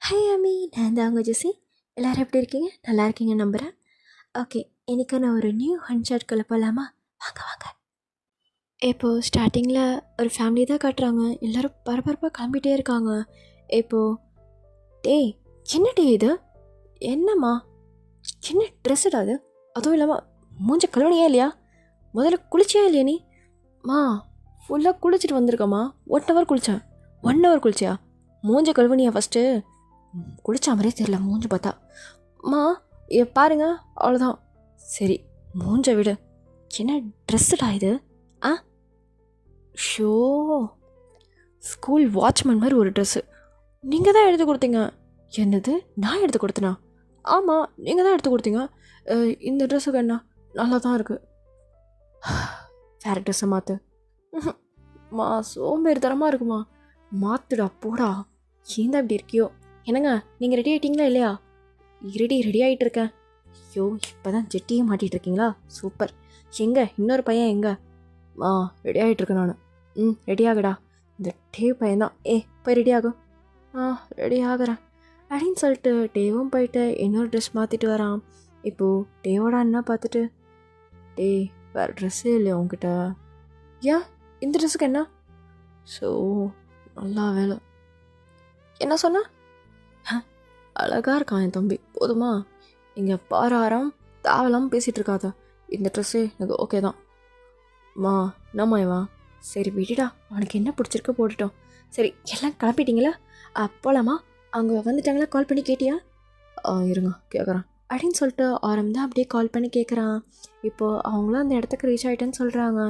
Hi அம்மி, நான் தான் உங்கள் ஜெஸி. எல்லோரும் எப்படி இருக்கீங்க? நல்லா இருக்கீங்க நம்புகிறேன். ஓகே, இன்றைக்கி நான் ஒரு நியூ ஹன்ஷாட்குள்ளே போகலாமா? வாங்க வாங்க. இப்போது ஸ்டார்டிங்கில் ஒரு ஃபேமிலி தான் காட்டுறாங்க. எல்லோரும் பரபரப்பாக கிளம்பிட்டே இருக்காங்க. இப்போது டேய், என்ன டே இது? என்னம்மா சின்ன ட்ரெஸ்ஸுடா அது? அதுவும் இல்லாமல் மூஞ்ச கழுவனியா இல்லையா? முதல்ல குளிச்சியா இல்லையா நீ? மா, ஃபுல்லாக குளிச்சுட்டு வந்திருக்கம்மா. 1 ஹவர் குளித்தேன். 1 ஹவர் குளிச்சியா? மூஞ்ச கழுவனியா ஃபஸ்ட்டு? குளிச்ச மாதிரியே தெரியல மூஞ்சி பார்த்தா. அம்மா பாருங்க, அவ்வளோதான். சரி, மூஞ்ச விடு. என்ன ட்ரெஸ்ஸுடா இது? ஆ, ஷோ, ஸ்கூல் வாட்ச்மேன் மாதிரி ஒரு ட்ரெஸ்ஸு. நீங்கள் தான் எடுத்து கொடுத்தீங்க. என்னது, நான் எடுத்து கொடுத்தேனா? ஆமாம், நீங்கள் தான் எடுத்து கொடுத்தீங்க. இந்த ட்ரெஸ்ஸுக்கு என்ன நல்லா தான் இருக்குது. வேறு ட்ரெஸ்ஸை மாற்று. மா, சோம்பேறித்தனமாக இருக்குமா? மாற்றுடா போடா. ஏன் தான் இப்படி இருக்கியோ? என்னங்க, நீங்கள் ரெடி ஆகிட்டீங்களா இல்லையா? ரெடி ஆகிட்டு இருக்கேன். ஐயோ, இப்போ தான் ஜெட்டியும் மாட்டிகிட்டு இருக்கீங்களா? சூப்பர். எங்கே இன்னொரு பையன் எங்கே? ரெடி ஆகிட்டுருக்கேன் நான். ரெடி ஆகுடா. இந்த டேவ் பையன்தான். போய் ரெடி ஆகும். ரெடி ஆகிறேன் அப்படின்னு சொல்லிட்டு டேவும் போயிட்டு இன்னொரு ட்ரெஸ் மாற்றிட்டு வரான். இப்போது டேவோட அண்ணா பார்த்துட்டு, டேய், வேறு ட்ரெஸ்ஸே இல்லையா உங்ககிட்ட? ஏன் இந்த ட்ரெஸ்ஸுக்கு என்ன? ஸோ நல்லா வேலை. என்ன சொன்ன? அழகாக இருக்கான் என் தம்பி, போதுமா? இங்கே பாராரம் தேவலாமல் பேசிகிட்டு இருக்காத. இந்த ட்ரெஸ்ஸே எனக்கு ஓகே தான். நம்மவா? சரி விடுடா, அவனுக்கு என்ன பிடிச்சிருக்கு போட்டுட்டோம். சரி, எல்லாம் கிளப்பிட்டீங்களா? போகலாமா? அவங்க வந்துட்டாங்களா? கால் பண்ணி கேட்டியா? இருங்க கேட்குறான் அப்படின்னு சொல்லிட்டு ஆரம் தான் அப்படியே கால் பண்ணி கேட்குறான். இப்போது அவங்களும் அந்த இடத்துக்கு ரீச் ஆகிட்டேன்னு சொல்கிறாங்க.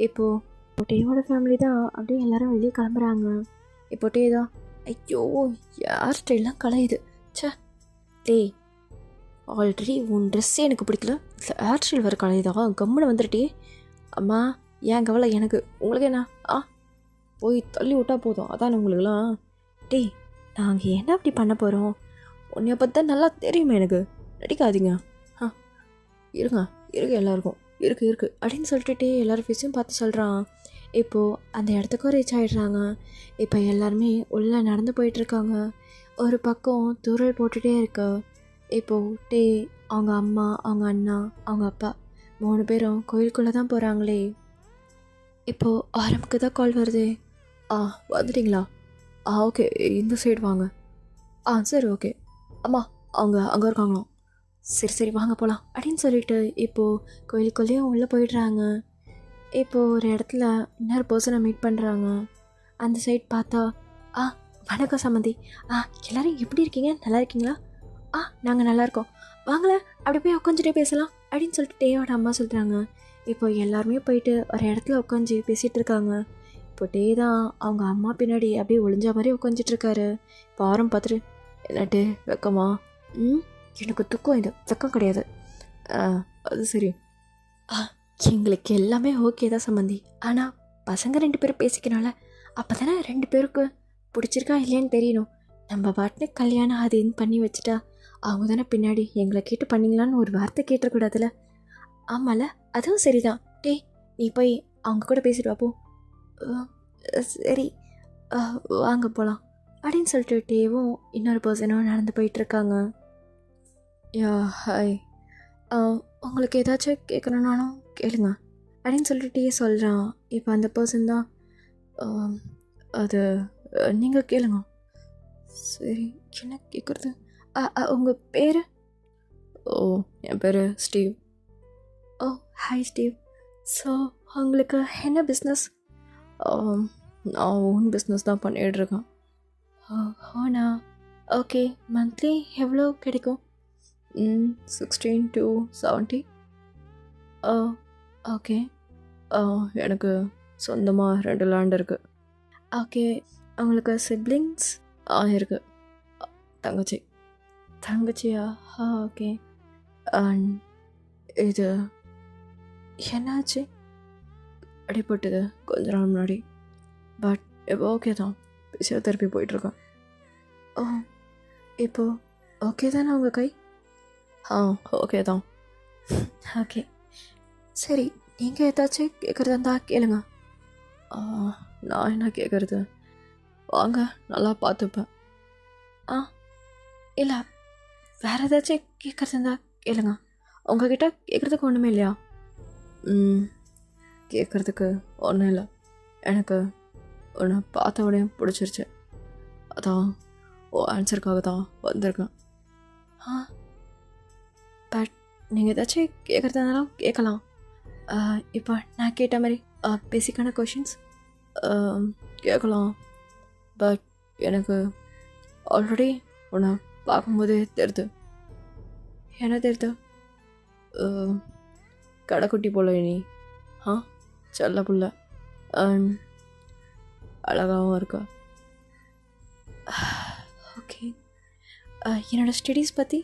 இப்போது டேவோட ஃபேமிலி தான் அப்படியே எல்லோரும் வெளியே கிளம்புறாங்க. இப்போ டே தான், ஐயோ யார் ஸ்டைல்லாம் கலையுது. சே டேய், ஆல்ரெடி உன் ட்ரெஸ்ஸே எனக்கு பிடிக்கல, ஹேர் ஸ்டைல் வேறு கலையுதா? கம்முன்னு வந்துட்டே. அம்மா, ஏன் கவலை எனக்கு, உங்களுக்கு என்ன? போய் தள்ளி விட்டா போதும், அதான் உங்களுக்குலாம். டேய், நாங்கள் என்ன அப்படி பண்ண போகிறோம்? உன்னைய பற்றி தான் நல்லா தெரியுமே எனக்கு, நடிக்காதீங்க. இருங்க எல்லாருக்கும் இருக்குது அப்படின்னு சொல்லிட்டு எல்லோரும் ஃபேஸையும் பார்த்து சொல்கிறான். இப்போது அந்த இடத்துக்கும் ரீச் ஆகிடுறாங்க. இப்போ எல்லாருமே உள்ளே நடந்து போயிட்டுருக்காங்க. ஒரு பக்கம் தூரல் போட்டுகிட்டே இருக்கு. இப்போது அவங்க அம்மா, அவங்க அண்ணா, அவங்க அப்பா 3 பேரும் கோயிலுக்குள்ளே தான் போகிறாங்களே. இப்போது ஆரம்புக்கு தான் கால் வருது. வந்துட்டிங்களா? ஓகே, இந்த சைடு வாங்க. சரி ஓகே. அம்மா, அவங்க அங்கே இருக்காங்களாம். சரி வாங்க போகலாம் அப்படின்னு சொல்லிட்டு இப்போது கோயிலுக்குள்ளேயும் உள்ளே போயிடுறாங்க. இப்போது ஒரு இடத்துல இன்னொரு பர்சனை மீட் பண்ணுறாங்க. அந்த சைட் பார்த்தா, வணக்கம் சம்மந்தி. எல்லோரும் எப்படி இருக்கீங்க? நல்லா இருக்கீங்களா? நாங்கள் நல்லாயிருக்கோம். வாங்களேன், அப்படி போய் உட்காந்துட்டே பேசலாம் அப்படின்னு சொல்லிட்டு டேயோட அம்மா சொல்கிறாங்க. இப்போ எல்லாருமே போயிட்டு ஒரு இடத்துல உட்காந்து பேசிகிட்டு இருக்காங்க. இப்போ டே தான் அவங்க அம்மா பின்னாடி அப்படியே ஒளிஞ்ச மாதிரி உட்காந்துட்ருக்காரு. இப்போ ஆரம் பார்த்துட்டு, என்னட்டு வெக்கமா? எனக்கு துக்கம், இது வெக்கம் கிடையாது. அது சரி. எங்களுக்கு எல்லாமே ஓகே தான் சம்மந்தி. ஆனால் பசங்க 2 பேரும் பேசிக்கணும்ல, அப்போ தானே 2 பேருக்கு பிடிச்சிருக்கா இல்லையான்னு தெரியணும். நம்ம பாட்டுன்னு கல்யாணம் அது இது பண்ணி வச்சுட்டா அவங்க தானே பின்னாடி எங்களை கேட்டு பண்ணிங்களான்னு ஒரு வார்த்தை கேட்டுறக்கூடாதுல்ல. ஆமாம்ல, அதுவும் சரிதான். டேய், நீ போய் அவங்க கூட பேசிட்டு வாப்போ. சரி, வாங்க போகலாம் அப்படின்னு சொல்லிட்டு டேவும் இன்னொரு பர்சனும் நடந்து போயிட்டுருக்காங்க. ஹாய், உங்களுக்கு ஏதாச்சும் கேட்கணுன்னாலும் கேளுங்க அப்படின்னு சொல்லிட்டு சொல்கிறான். இப்போ அந்த பர்சன் தான், அது நீங்கள் கேளுங்க. சரி, என்ன கேட்குறது? உங்கள் பேர்? என் பேர் ஸ்டீவ். Hi Steve. ஸோ உங்களுக்கு என்ன பிஸ்னஸ்? நான் ஓன் பிஸ்னஸ் தான் பண்ணிகிட்ருக்கேன். ஓனா? ஓகே, மந்த்லி எவ்வளோ கிடைக்கும்? 16 to 17. ஓகே. எனக்கு சொந்தமாக 2 லேண்ட் இருக்குது. ஓகே, அவங்களுக்கு சிப்ளிங்ஸ்? இருக்குது. தங்கச்சியா? ஓகே. அண்ட் இது என்னாச்சு? அடிப்பட்டது கொஞ்ச நாள் முன்னாடி. பட் இப்போ ஓகே தான், ஃபிசியோதெரப்பி போயிட்டுருக்கேன். இப்போது ஓகே தானே உங்கள் கை? ஓகே தான். ஓகே, சரி, நீங்கள் ஏதாச்சும் கேட்குறதா இருந்தால் கேளுங்க. நான் என்ன கேட்குறது? வாங்க, நல்லா பார்த்துப்பேன். இல்லை, வேறு ஏதாச்சும் கேட்குறது இருந்தா கேளுங்க. உங்ககிட்ட கேட்குறதுக்கு ஒன்றுமே இல்லையா? கேட்குறதுக்கு ஒன்றும் இல்லை. எனக்கு ஒன்று பார்த்த உடனே பிடிச்சிருச்சு. அதான் ஆன்சருக்காக தான் வந்திருக்கேன். பட் நீங்கள் ஏதாச்சும் கேட்குறதா இருந்தாலும் கேட்கலாம். இப்போ நான் கேட்ட மாதிரி பேசிக்கான கொஷின்ஸ் கேட்கலாம். பட் எனக்கு ஆல்ரெடி உன்னை பார்க்கும்போதே தெரியுது. என்ன தெரியுது? கடைக்குட்டி போல நீ. செல்ல புள்ள, அழகாகவும் இருக்கா. ஓகே, என்னோடய ஸ்டடீஸ் பற்றி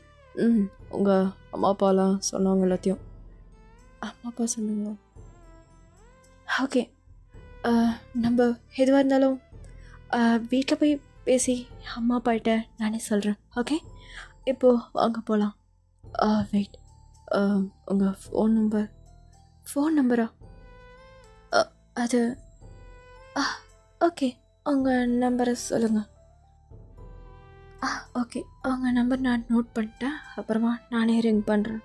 உங்கள் அம்மா அப்பாலாம் சொன்னவங்க எல்லாத்தையும். அம்மா அப்பா சொன்னாங்களா? ஓகே, நம்ம எதுவாக இருந்தாலும் வீட்டில் போய் பேசி அம்மா அப்பாகிட்ட நானே சொல்கிறேன். ஓகே, இப்போது வாங்க போகலாம். வெயிட், உங்கள் ஃபோன் நம்பரா? அது ஓகே, உங்கள் நம்பரை சொல்லுங்கள். ஓகே, உங்கள் நம்பர் நான் நோட் பண்ணிட்டேன். அப்புறமா நானே ரிங் பண்ணுறேன்.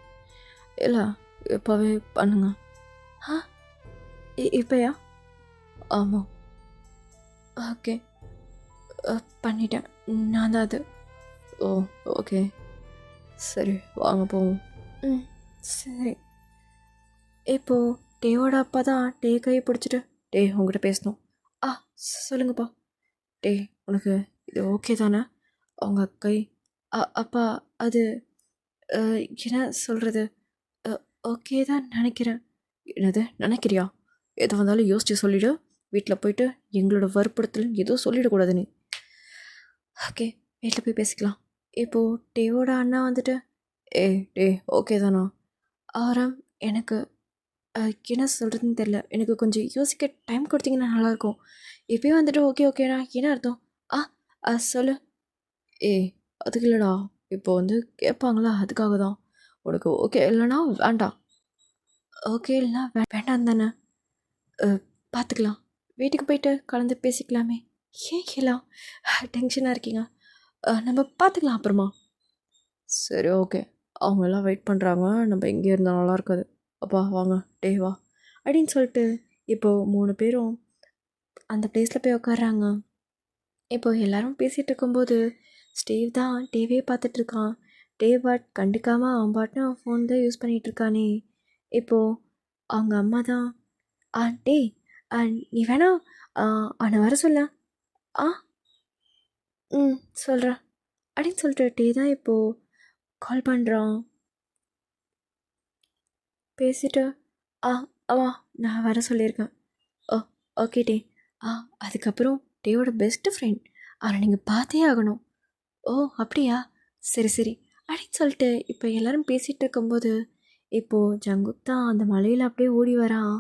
இல்லை, இப்போவே பண்ணுங்க. இப்போயா? ஆமாம். ஓகே, பண்ணிட்டேன். நான் தான் அது. ஓ, ஓகே, சரி வாங்க போவோம். சரி. இப்போது டேவோட அப்பா தான் டே கையை பிடிச்சிட்டு, டே உங்கள்கிட்ட பேசணும். சொல்லுங்கப்பா. டே, உனக்கு இது ஓகே தானே? அவங்க கை அப்பா அது என்ன சொல்கிறது? ஓகே தான் நினைக்கிறேன். என்னது நினைக்கிறியா? எது வந்தாலும் யோசிச்சு சொல்லிவிடு. வீட்டில் போயிட்டு எங்களோட வற்புறுத்தல் எதுவும் சொல்லிடக்கூடாது நீ. ஓகே, வீட்டில் போய் பேசிக்கலாம். இப்போது டேவோட அண்ணா வந்துட்டு, டே ஓகே தானா? ஆரம், எனக்கு என்ன சொல்கிறதுன்னு தெரில. எனக்கு கொஞ்சம் யோசிக்க டைம் கொடுத்தீங்கன்னா நல்லாயிருக்கும். எப்பயும் வந்துட்டு ஓகே ஓகேண்ணா என்ன அர்த்தம்? சொல்லு. அதுக்கு இல்லைடா, இப்போ வந்து கேட்பாங்களா, அதுக்காக தான். உனக்கு ஓகே இல்லைனா வேண்டாம். ஓகே இல்லைனா வேண்டாம் தானே? பார்த்துக்கலாம். வீட்டுக்கு போயிட்டு கலந்து பேசிக்கலாமே. ஏன் எல்லாம் டென்ஷனாக இருக்கீங்க? நம்ம பார்த்துக்கலாம் அப்புறமா. சரி ஓகே, அவங்கெல்லாம் வெயிட் பண்ணுறாங்க. நம்ம எங்கே இருந்தால் நல்லா இருக்காது. அப்பா வாங்க, டே வா அப்படின்னு சொல்லிட்டு இப்போது 3 பேரும் அந்த ப்ளேஸில் போய் உட்காடுறாங்க. இப்போது எல்லோரும் பேசிகிட்டு இருக்கும்போது ஸ்டீவ் தான் டிவியே பார்த்துட்ருக்கான். பாட் கண்டுக்காமல் அவன் பாட்டுன்னு அவன் ஃபோன் தான் யூஸ் பண்ணிகிட்ருக்கானே. இப்போது அவங்க அம்மா தான், டே நீ வேணா அவனை வர சொல்ல. சொல்கிறேன் அப்படின்னு சொல்லிட்டு டே தான் இப்போது கால் பண்ணுறான். பேசிட்டு நான் வர சொல்லியிருக்கேன். ஓகே டே. அதுக்கப்புறம் டேவோட பெஸ்ட்டு ஃப்ரெண்ட், அவனை நீங்கள் பார்த்தே ஆகணும். ஓ அப்படியா, சரி சரி அப்படின்னு சொல்லிட்டு இப்போ எல்லோரும் பேசிகிட்டு இருக்கும்போது இப்போது ஜங்குக் தான் அந்த மலையில் அப்படியே ஓடி வரான்.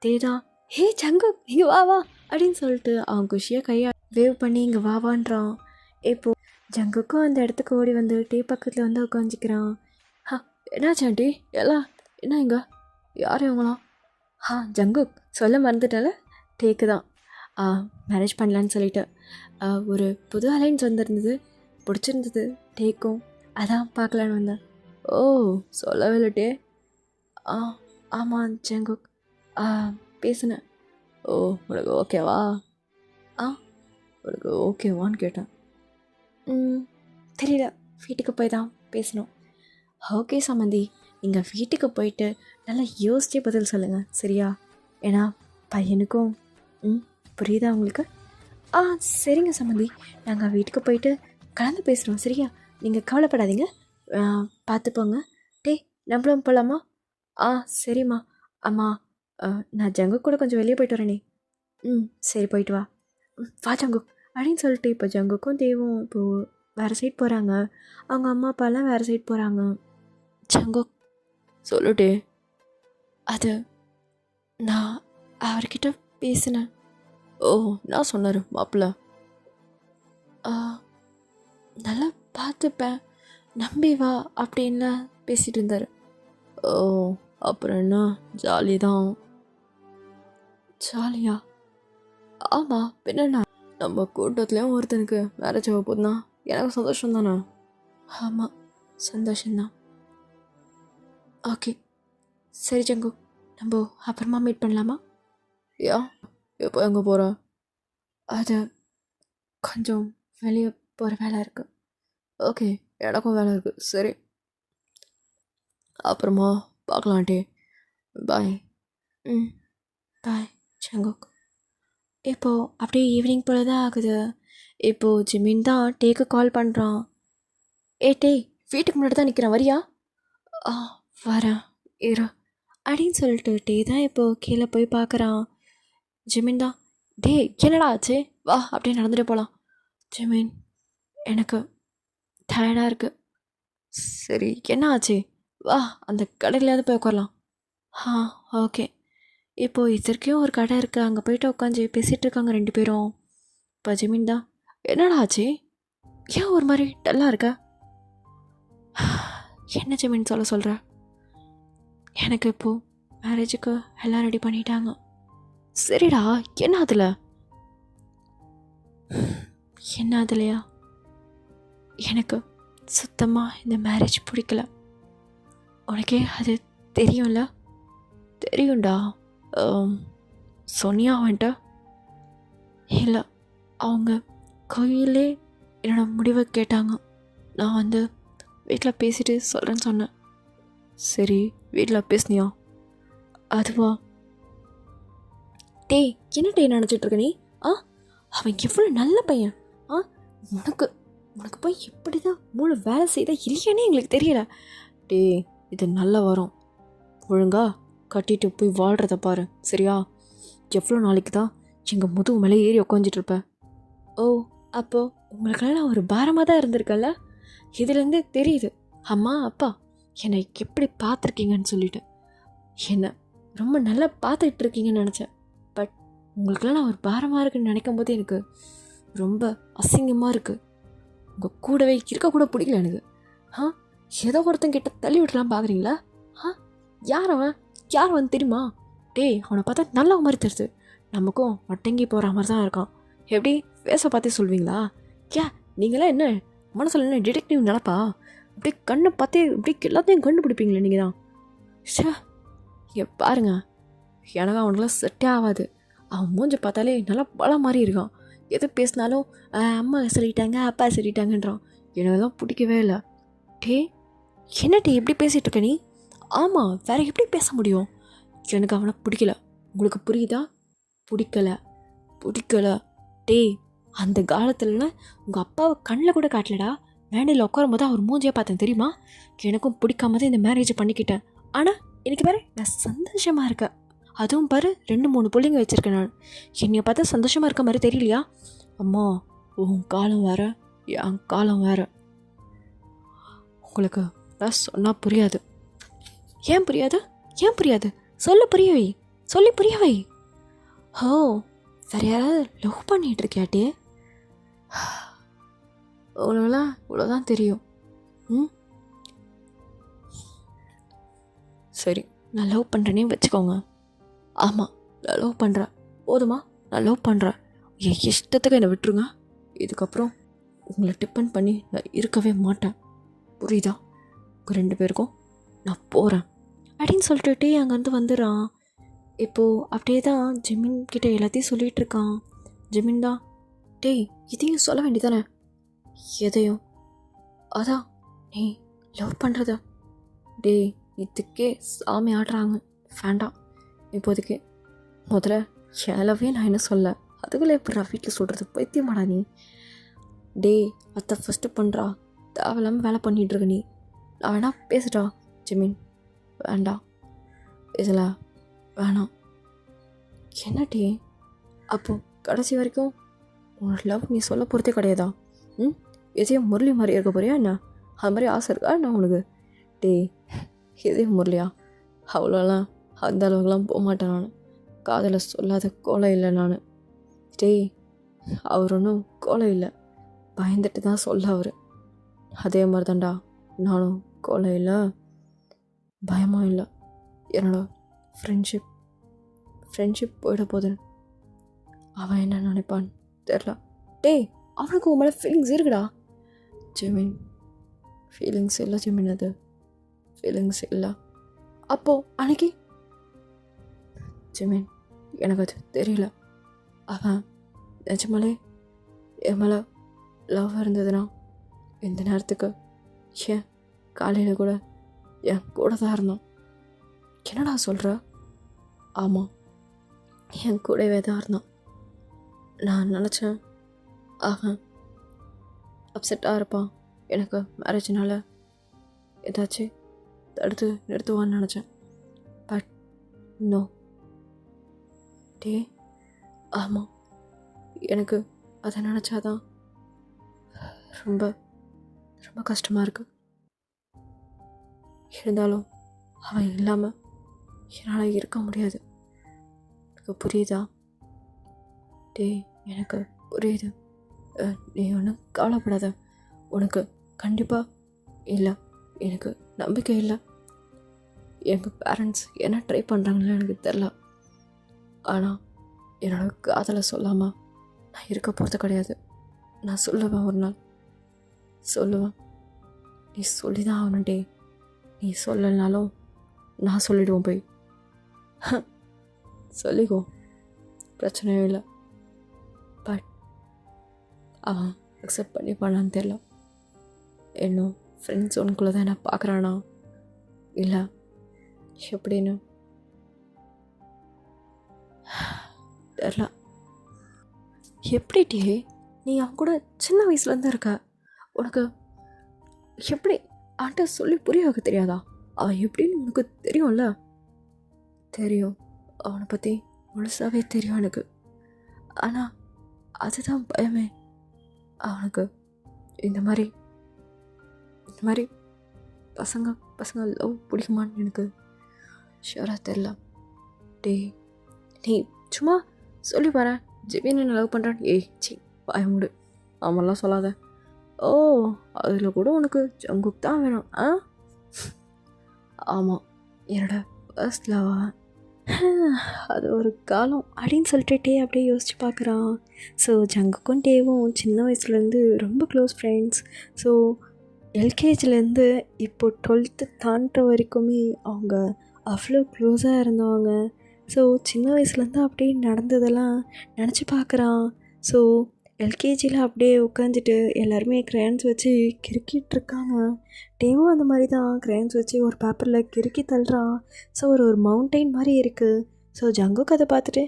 தேதா, ஹே ஜங்குக் இங்கே வா வா அப்படின்னு சொல்லிட்டு அவன் குஷியாக கையை வேவ் பண்ணி இங்கே வாவான்றான். இப்போது ஜங்குக்கும் அந்த இடத்துக்கு ஓடி வந்து டே பக்கத்தில் வந்து உட்காந்துக்கிறான். என்னாச்சு ஆண்டி எல்லாம் என்ன இங்கே யார் இவங்களாம்? ஜங்குக் சொல்ல மறந்துட்டால, டேக்கு தான் மேரேஜ் பண்ணலான்னு சொல்லிட்டு ஒரு புது அலைன்ஸ் வந்திருந்தது, பிடிச்சிருந்தது டேக்கும், அதான் பார்க்கலான்னு வந்தேன். ஓ சொல்லவே இல்லை டே. ஆமாம் ஜங்குக், பேசுனேன். ஓ உனக்கு ஓகேவா? உனக்கு ஓகேவான்னு கேட்டேன். தெரியல, வீட்டுக்கு போய் தான் பேசணும். ஓகே சம்மந்தி, நீங்கள் வீட்டுக்கு போயிட்டு நல்லா யோசிச்சே பதில் சொல்லுங்கள் சரியா? ஏன்னா பையனுக்கும் புரியுதா உங்களுக்கு? சரிங்க சம்மந்தி, நாங்கள் வீட்டுக்கு போயிட்டு கலந்து பேசுகிறோம் சரியா? நீங்கள் கவலைப்படாதீங்க, பார்த்துப்போங்க. டே நம்மளும் போகலாமா? சரிம்மா. அம்மா நான் ஜங்கு கூட கொஞ்சம் வெளியே போயிட்டு வரேனே. சரி போயிட்டு வா. வா ஜங்கு அப்படின்னு சொல்லிட்டு இப்போ ஜங்குக்கும் தேவும் இப்போது வேறு சைட் போகிறாங்க. அவங்க அம்மா அப்பாலாம் வேறு சைட் போகிறாங்க. ஜங்கு சொல்லுடே. அது நான் அவர்கிட்ட பேசினேன். ஓ நான் சொன்னார் மாப்பிள்ள, நல்லா பார்த்துப்பேன் நம்பி வா அப்படின்னு பேசிகிட்டு இருந்தார். ஓ அப்புறம் என்ன, ஜாலி தான். ஜாலியா? ஆமாம் பின்னா, நம்ம கூட்டத்துலேயும் ஒருத்தனுக்கு மேரேஜ் ஆக போதுனா எனக்கு சந்தோஷம் தானே. ஆமாம், சந்தோஷந்தான். ஓகே, சரி ஜங்கு, நம்ம அப்புறமா மீட் பண்ணலாமா? யா, எப்போ எங்கே போகிற? அது கொஞ்சம் வெளியே போகிற வேலை இருக்குது. ஓகே, எனக்கும் வேலை இருக்குது. சரி, அப்புறமா பார்க்கலான்ட்டே. பாய். ம், பாய் ஜங்குக். இப்போது அப்படியே ஈவினிங் போல் தான் ஆகுது. இப்போது ஜிமின் தான் டேக்கு கால் பண்ணுறான். டே, வீட்டுக்கு முன்னாடி தான் நிற்கிறேன், வரியா? ஆ, வரேன் இரு அப்படின்னு சொல்லிட்டு டே தான் இப்போது கீழே போய் பார்க்குறான். ஜிமின் தான், டே என்னடா ஆச்சு, வா அப்படியே நடந்துட்டு போகலாம். ஜிமின், எனக்கு டயர்டாக இருக்குது. சரி, என்ன ஆச்சு, வா அந்த கடையிலையாவது போய் உட்காரலாம். ஆ, ஓகே. இப்போது இதற்கும் ஒரு கடை இருக்குது, அங்கே போய்ட்டு உட்காந்து பேசிகிட்டு இருக்காங்க 2 பேரும். இப்போ ஜிமின் தான், என்னடா ஆச்சு, ஏன் ஒரு மாதிரி டல்லாக இருக்க? என்ன ஜிமின் சொல்கிற? எனக்கு இப்போது மேரேஜுக்கு எல்லாம் ரெடி பண்ணிட்டாங்க. சரிடா, என்ன அதில்? என்ன அதுலையா, எனக்கு சுத்தமாக இந்த மேரேஜ் பிடிக்கல. உனக்கே அது தெரியும்ல? தெரியும்டா. சொன்னியா அவன்ட்ட? இல்லை, அவங்க கோயிலே என்னோட முடிவை கேட்டாங்க. நான் வந்து வீட்டில் பேசிட்டு சொல்கிறேன்னு சொன்னேன். சரி, வீட்டில் பேசுனியா? அதுவா? டே, என்ன டே நினச்சிட்ருக்க நீ? அவன் எவ்வளோ நல்ல பையன். உனக்கு உனக்கு போய் எப்படி தான் மூளை வேலை செய்தா இல்லையானே எங்களுக்கு தெரியல. டே, இது நல்லா வரும். ஒழுங்கா கட்டிட்டு போய் வாழ்கிறத பாரு, சரியா? எவ்வளோ நாளைக்கு தான் எங்கள் முதுகு மேலே ஏறி உட்காந்துட்ருப்பேன். ஓ, அப்போது உங்களுக்கெல்லாம் ஒரு பாரமாக தான் இருந்திருக்கல. இதுலேருந்தே தெரியுது அம்மா அப்பா என்னை எப்படி பார்த்துருக்கீங்கன்னு சொல்லிட்டு. என்னை ரொம்ப நல்லா பார்த்துக்கிட்டு இருக்கீங்கன்னு நினச்சேன். பட் உங்களுக்கெல்லாம் நான் ஒரு பாரமாக இருக்குன்னு நினைக்கும் போது எனக்கு ரொம்ப அசிங்கமாக இருக்குது. உங்கள் கூடவே இருக்கக்கூட பிடிக்கல எனக்கு. ஏதோ ஒருத்தங்கிட்ட தள்ளி விட்டுலாம் பார்க்குறீங்களா? யார் அவன்? யார் அவன் தெரியுமா? டே, அவனை பார்த்தா நல்ல மாதிரி தெரியுது. நமக்கும் மட்டங்கி போகிற மாதிரி தான் இருக்கான். எப்படி பேச பார்த்தே சொல்வீங்களா? நீங்களாம் என்ன மனசில் என்ன டிடெக்டிவ் நினப்பா? அப்படியே கண்ணை பார்த்தே இப்படி எல்லாத்தையும் கண்டுபிடிப்பீங்களே நீங்கள் தான். பாருங்க, எனக்கு அவனுக்குலாம் செட்டே ஆகாது. அவன் மூஞ்சி பார்த்தாலே நல்லா பலம் மாதிரி இருக்கான். எது பேசினாலும் அம்மா சொல்லிட்டாங்க அப்பா சொல்லிட்டாங்கன்றான். எனக்கெல்லாம் பிடிக்கவே இல்லை. டே, என்ன டே எப்படி பேசிகிட்டு இருக்க நீ? ஆமாம், வேற எப்படி பேச முடியும்? எனக்கு அவனை பிடிக்கல. உங்களுக்கு புரியுதா? பிடிக்கல. டே, அந்த காலத்துலலாம் உங்கள் அப்பாவை கண்ணில் கூட காட்டலடா. மேடையில் உட்காரும் போது அவர் மூஞ்சியாக பார்த்தேன் தெரியுமா? எனக்கும் பிடிக்காம தான் இந்த மேரேஜை பண்ணிக்கிட்டேன். ஆனால் எனக்கு வேற நான் சந்தோஷமாக இருக்கேன். அதுவும் பாரு, 2-3 பிள்ளைங்க வச்சுருக்கேன் நான். என்னைய பார்த்தா சந்தோஷமாக இருக்க மாதிரி தெரியலையா? அம்மா, உன் காலம் வேற, என் காலம் வேற. உங்களுக்கு நான் சொன்னால் புரியாது. ஏன் புரியாது? சொல்லி புரியவை. ஹோ, வேற யாராவது லவ் பண்ணிகிட்டு இருக்கியாட்டே? அவ்வளோலாம் இவ்வளோதான் தெரியும். சரி, நான் லவ் பண்ணுறேனே வச்சுக்கோங்க. ஆமாம், நான் லவ் பண்ணுறேன். போதுமா? நான் லவ் பண்ணுறேன். என் இஷ்டத்துக்கு என்னை விட்டுருங்க. இதுக்கப்புறம் உங்களை டிபெண்ட் பண்ணி நான் இருக்கவே மாட்டேன். புரியுதா? உங்கள் 2 பேருக்கும் நான் போகிறேன் அப்படின்னு சொல்லிட்டு அங்கேருந்து வந்துடுறான். இப்போது அப்படியே தான் ஜிமின் கிட்டே எல்லாத்தையும் சொல்லிகிட்டு இருக்கான். ஜிமின் தான், டேய் இதையும் சொல்ல வேண்டியதானே? எதையும்? அதான் நீ லவ் பண்ணுறத. டேய், இதுக்கே சாமி ஆடுறாங்க, வேண்டாம் இப்போதைக்கு. முதல்ல ஏலவே நான் என்ன சொல்ல, அதுக்குள்ளே எப்படா வீட்டில் சொல்கிறது? பைத்தியமாடா நீ? டேய், அத்தை ஃபஸ்ட்டு பண்ணுறா, தேவையில்லாமல் வேலை பண்ணிகிட்ருக்க நீ. நான் வேணா பேசுடா ஜிமின். வேண்டாம், இதில் வேணாம். என்ன டே, அப்போது கடைசி வரைக்கும் உன்னோட லவ் நீ சொல்ல போகிறதே கிடையாதா? எதையும் முரளி மாதிரி இருக்க போறியா என்ன? அது மாதிரி ஆசை இருக்கா என்ன உனக்கு? டே, எதையும் முரளியா? அவ்வளோலாம் அந்த அளவுக்குலாம் போக மாட்டேன் நான். காதலை சொல்லாத கோலை இல்லை நான். டேய், அவர் ஒன்றும் கோலை இல்லை, பயந்துட்டு தான் சொல்ல அவர். அதே மாதிரி தான்டா நானும். கோலை இல்லை, பயமும் இல்லை. என்னோட ஃப்ரெண்ட்ஷிப் போயிட போகுது. அவன் என்ன நினைப்பான்னு தெரில. டேய், அவனுக்கு உன் மேலே ஃபீலிங்ஸ் இருக்குடா. ஜிமின், ஃபீலிங்ஸ் இல்லை ஜிமின், அது ஃபீலிங்ஸ் இல்லை. அப்போது அன்னைக்கு ஜிமின் எனக்கு அது தெரியல. அவன் நிஜமாலே என் மேலே லவ் இருந்ததுன்னா இந்த நேரத்துக்கு ஏன் காலையில் கூட என் கூட தான் இருந்தான். என்னடா சொல்கிற? ஆமாம், என் கூடவே தான் இருந்தான். நான் நினச்சேன் அவன் அப்செட்டாக இருப்பான், எனக்கு மேரேஜ்னால ஏதாச்சும் தடுத்து நிறுத்துவான்னு நினச்சேன். பட் நோ டே, ஆமாம், எனக்கு அதை நினச்சாதான் ரொம்ப ரொம்ப கஷ்டமாக இருக்குது. இருந்தாலும் அவன் இல்லாமல் என்னால் இருக்க முடியாது. எனக்கு புரியுதா? டே, எனக்கு புரியுது. நீ ஒன்றும் கவலைப்படாத. உனக்கு கண்டிப்பாக இல்லை, எனக்கு நம்பிக்கை இல்லை. எங்கள் பேரண்ட்ஸ் என்ன ட்ரை பண்ணுறாங்கன்னு எனக்கு தெரில. ஆனால் என்னோட காதலை சொல்லாமல் நான் இருக்க போகிறது கிடையாது. நான் சொல்லுவேன், ஒரு நாள் சொல்லுவேன். நீ சொல்லி தான் ஆகணும் டே. நீ சொல்லனாலும் நான் சொல்லிடுவோம் போய். சொல்லிக்கோ, பிரச்சனையும் இல்லை. பட் அவன் அக்செப்ட் பண்ணிப்பானான்னு தெரில. இன்னும் ஃப்ரெண்ட்ஸ் ஒன்றுக்குள்ளே தான் என்ன பார்க்குறானா இல்லை எப்படின்னு தெரில. எப்படி டே, நீ அவன் கூட சின்ன வயசுலேருந்து இருக்க, உனக்கு எப்படி அவன்கிட்ட சொல்லி புரிய வைக்க தெரியாதா? அவன் எப்படின்னு உனக்கு தெரியும்ல? தெரியும், அவனை பற்றி முழுசாகவே தெரியும் எனக்கு. ஆனால் அதுதான் பயமே. அவனுக்கு இந்த மாதிரி பசங்க லவ் பிடிக்குமான்னு எனக்கு ஷூராக தெரில. டே, நீ சும்மா சொல்லி பாரு, ஜிவின் என்ன லவ் பண்ணுறான். சி பயமுடு, அவன்லாம் சொல்லாத. ஓ, அதில் கூட உனக்கு ஜங்குக் தான் வேணும்? ஆமாம், என்னோட ஃபர்ஸ்ட் லவ். அது ஒரு காலம் அப்படின்னு சொல்லிட்டு டே அப்படியே யோசிச்சு பார்க்குறான். ஸோ ஜங்குக்கும் டேவும் சின்ன வயசுலேருந்து ரொம்ப க்ளோஸ் ஃப்ரெண்ட்ஸ். ஸோ எல்கேஜிலேருந்து இப்போ 12th தாண்டுற வரைக்குமே அவங்க அவ்வளோ க்ளோஸாக இருந்தவங்க. ஸோ சின்ன வயசுலேருந்து அப்படியே நடந்ததெல்லாம் நினச்சி பார்க்குறான். ஸோ எல்கேஜியில் அப்படியே உட்காந்துட்டு எல்லாருமே க்ரையான்ஸ் வச்சு கிறுக்கிட்டுருக்காங்க. டேவும் அந்த மாதிரி தான் க்ரையான்ஸ் வச்சு ஒரு பேப்பரில் கிறுக்கி தள்ளுறான். ஸோ ஒரு மவுண்டெயின் மாதிரி இருக்குது. ஸோ ஜங்குக் அதை பார்த்துட்டு,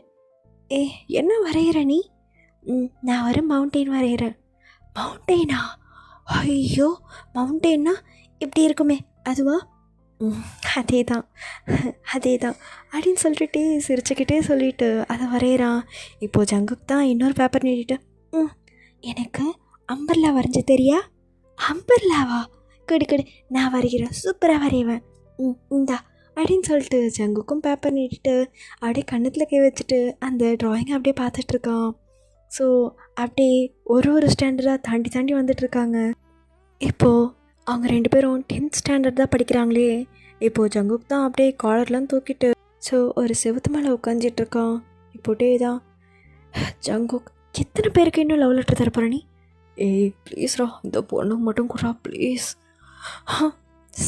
ஏ என்ன வரைகிற நீ? நான் ஒரு மவுண்டெயின் வரைகிறேன். மவுண்டெயினா? ஐயோ, மவுண்டெயின்னா இப்படி இருக்குமே, அதுவா? அதே தான் அப்படின்னு சொல்லிட்டு சிரிச்சுக்கிட்டே சொல்லிட்டு அதை வரைகிறான். இப்போது ஜங்குக் தான் இன்னொரு பேப்பர் நீட்டிட்டு, எனக்கு அம்பர்லா வரைஞ்சி தெரியா? அம்பர்லாவா? கெடு நான் வரைகிறேன், சூப்பராக வரைவேன், இந்தா அப்படின்னு சொல்லிட்டு ஜங்குக்கும் பேப்பர் நீட்டிட்டு அப்படியே கண்ணத்தில் கை வச்சுட்டு அந்த ட்ராயிங்கை அப்படியே பார்த்துட்ருக்கான். ஸோ அப்படியே ஒரு ஸ்டாண்டர்டாக தாண்டி வந்துட்டுருக்காங்க. இப்போது அவங்க 2 பேரும் 10th ஸ்டாண்டர்ட் தான் படிக்கிறாங்களே. இப்போது ஜங்குக் தான் அப்படியே காலர்லாம் தூக்கிட்டு ஸோ ஒரு செவத்து மேலே உட்காந்துட்ருக்கான். இப்போட்டே தான் ஜங்குக், எத்தனை பேருக்கு இன்னும் லவ் லெட்டர் தரப்போற நீ? ஏய் ப்ளீஸ்ரா, இந்த பொண்ணுக்கு மட்டும் கொடுறா ப்ளீஸ்.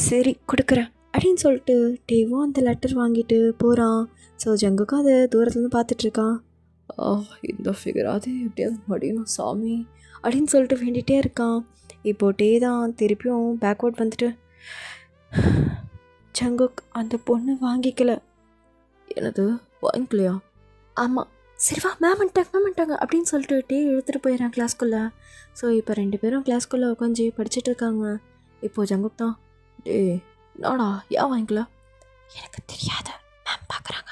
சரி கொடுக்குறேன் அப்படின்னு சொல்லிட்டு டேவும் அந்த லெட்டர் வாங்கிட்டு போகிறான். ஸோ ஜங்குக்கும் அதை தூரத்துலேருந்து பார்த்துட்ருக்கான். இந்த ஃபிகராது எப்படியாவது முடியும் சாமி அப்படின்னு சொல்லிட்டு வேண்டிகிட்டே இருக்கான். இப்போது டே தான் திருப்பியும் பேக்வேர்ட் வந்துட்டு, ஜங்குக் அந்த பொண்ணு வாங்கிக்கல. எனது வாங்கிக்கலையா? ஆமாம், சரிவா மேம் வந்துட்டாங்க அப்படின்னு சொல்லிட்டு டே எடுத்துகிட்டு போயிடறான் கிளாஸ்க்குள்ளே. ஸோ இப்போ 2 பேரும் கிளாஸ்க்குள்ளே உட்காந்து படிச்சுட்டு இருக்காங்க. இப்போது ஜங்குக் தான், டே நாடா ஏன் வாங்கிக்கல? எனக்கு தெரியாத மேம் பார்க்குறாங்க.